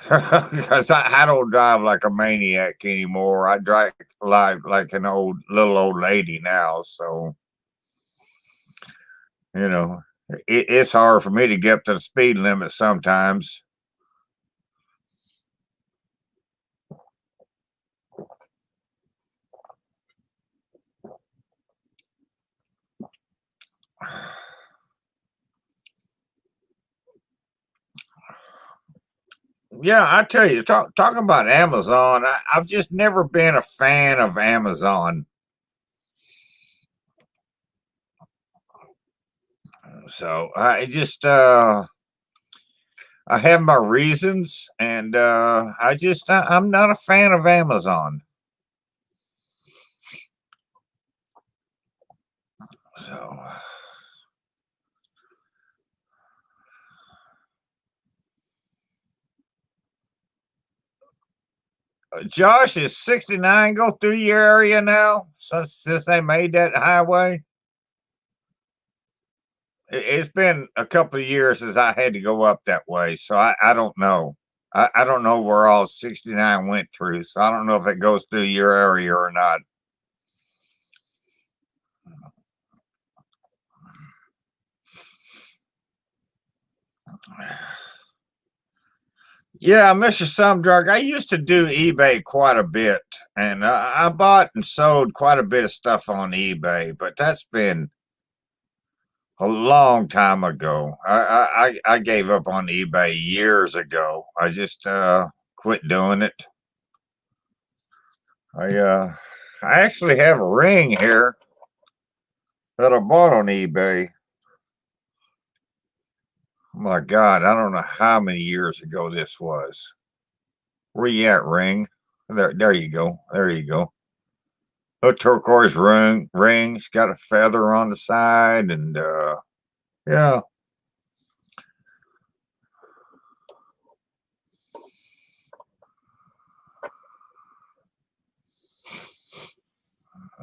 because I don't drive like a maniac anymore. I drive like an little old lady now. So you know, it's hard for me to get up to the speed limit sometimes. Yeah, I tell you, talking about Amazon, I've just never been a fan of Amazon. So I have my reasons, and I'm not a fan of Amazon. So, Josh, is 69 go through your area now since they made that highway? It's been a couple of years since I had to go up that way, so I don't know. I don't know where all 69 went through, so I don't know if it goes through your area or not. Yeah, Mr. Some Drug. I used to do eBay quite a bit, and I bought and sold quite a bit of stuff on eBay, but that's been a long time ago. I gave up on eBay years ago. I just quit doing it. I actually have a ring here that I bought on eBay. Oh my God, I don't know how many years ago this was. Where you at, ring? There you go. There you go. A turquoise ring. It's got a feather on the side, and yeah.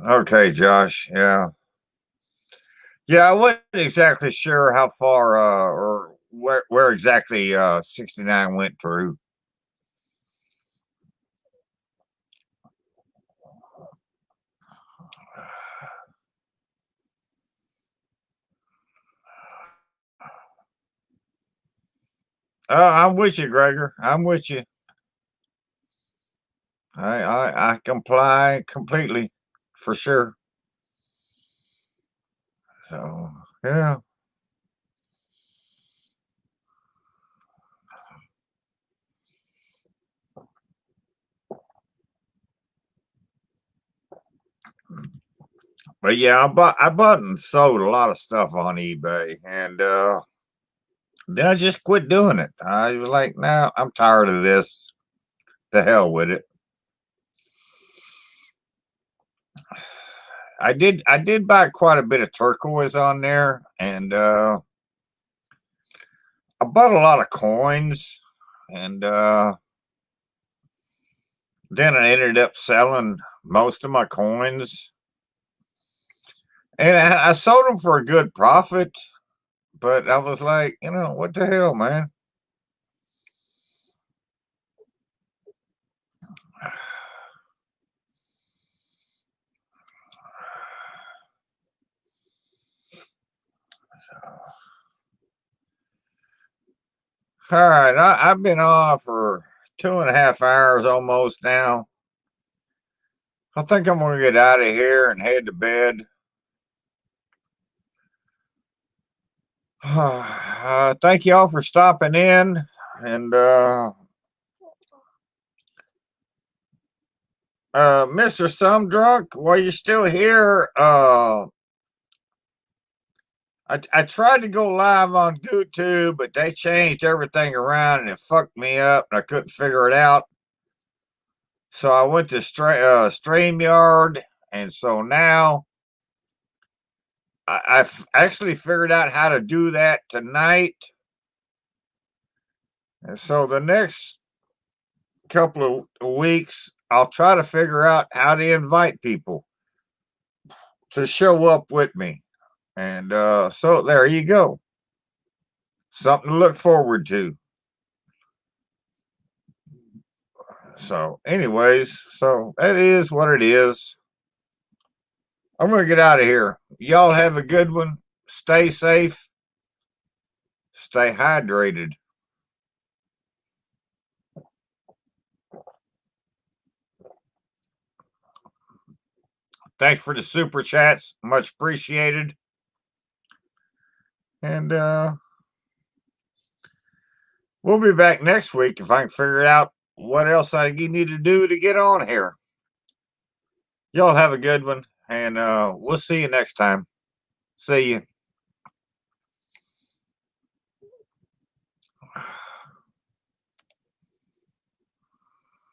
Okay, Josh. Yeah, yeah. I wasn't exactly sure how far or where exactly 69 went through. I'm with you, Gregor. I'm with you. I comply completely, for sure. So yeah. But yeah, I bought and sold a lot of stuff on eBay, and then I just quit doing it. I was like, no, I'm tired of this. The hell with it. I did buy quite a bit of turquoise on there, and I bought a lot of coins, and then I ended up selling most of my coins, and I sold them for a good profit. But I was like, what the hell, man? All right, I've been on for 2.5 hours almost now. I think I'm gonna get out of here and head to bed. Thank you all for stopping in, and Mr. Some Drunk, while you're still here, I tried to go live on YouTube, but they changed everything around and it fucked me up, and I couldn't figure it out. So I went to StreamYard, and so now I've actually figured out how to do that tonight. And so the next couple of weeks, I'll try to figure out how to invite people to show up with me. And so there you go. Something to look forward to. So, anyways, so that is what it is. I'm going to get out of here. Y'all have a good one. Stay safe. Stay hydrated. Thanks for the super chats. Much appreciated. And we'll be back next week if I can figure out what else I need to do to get on here. Y'all have a good one, and we'll see you next time. See you.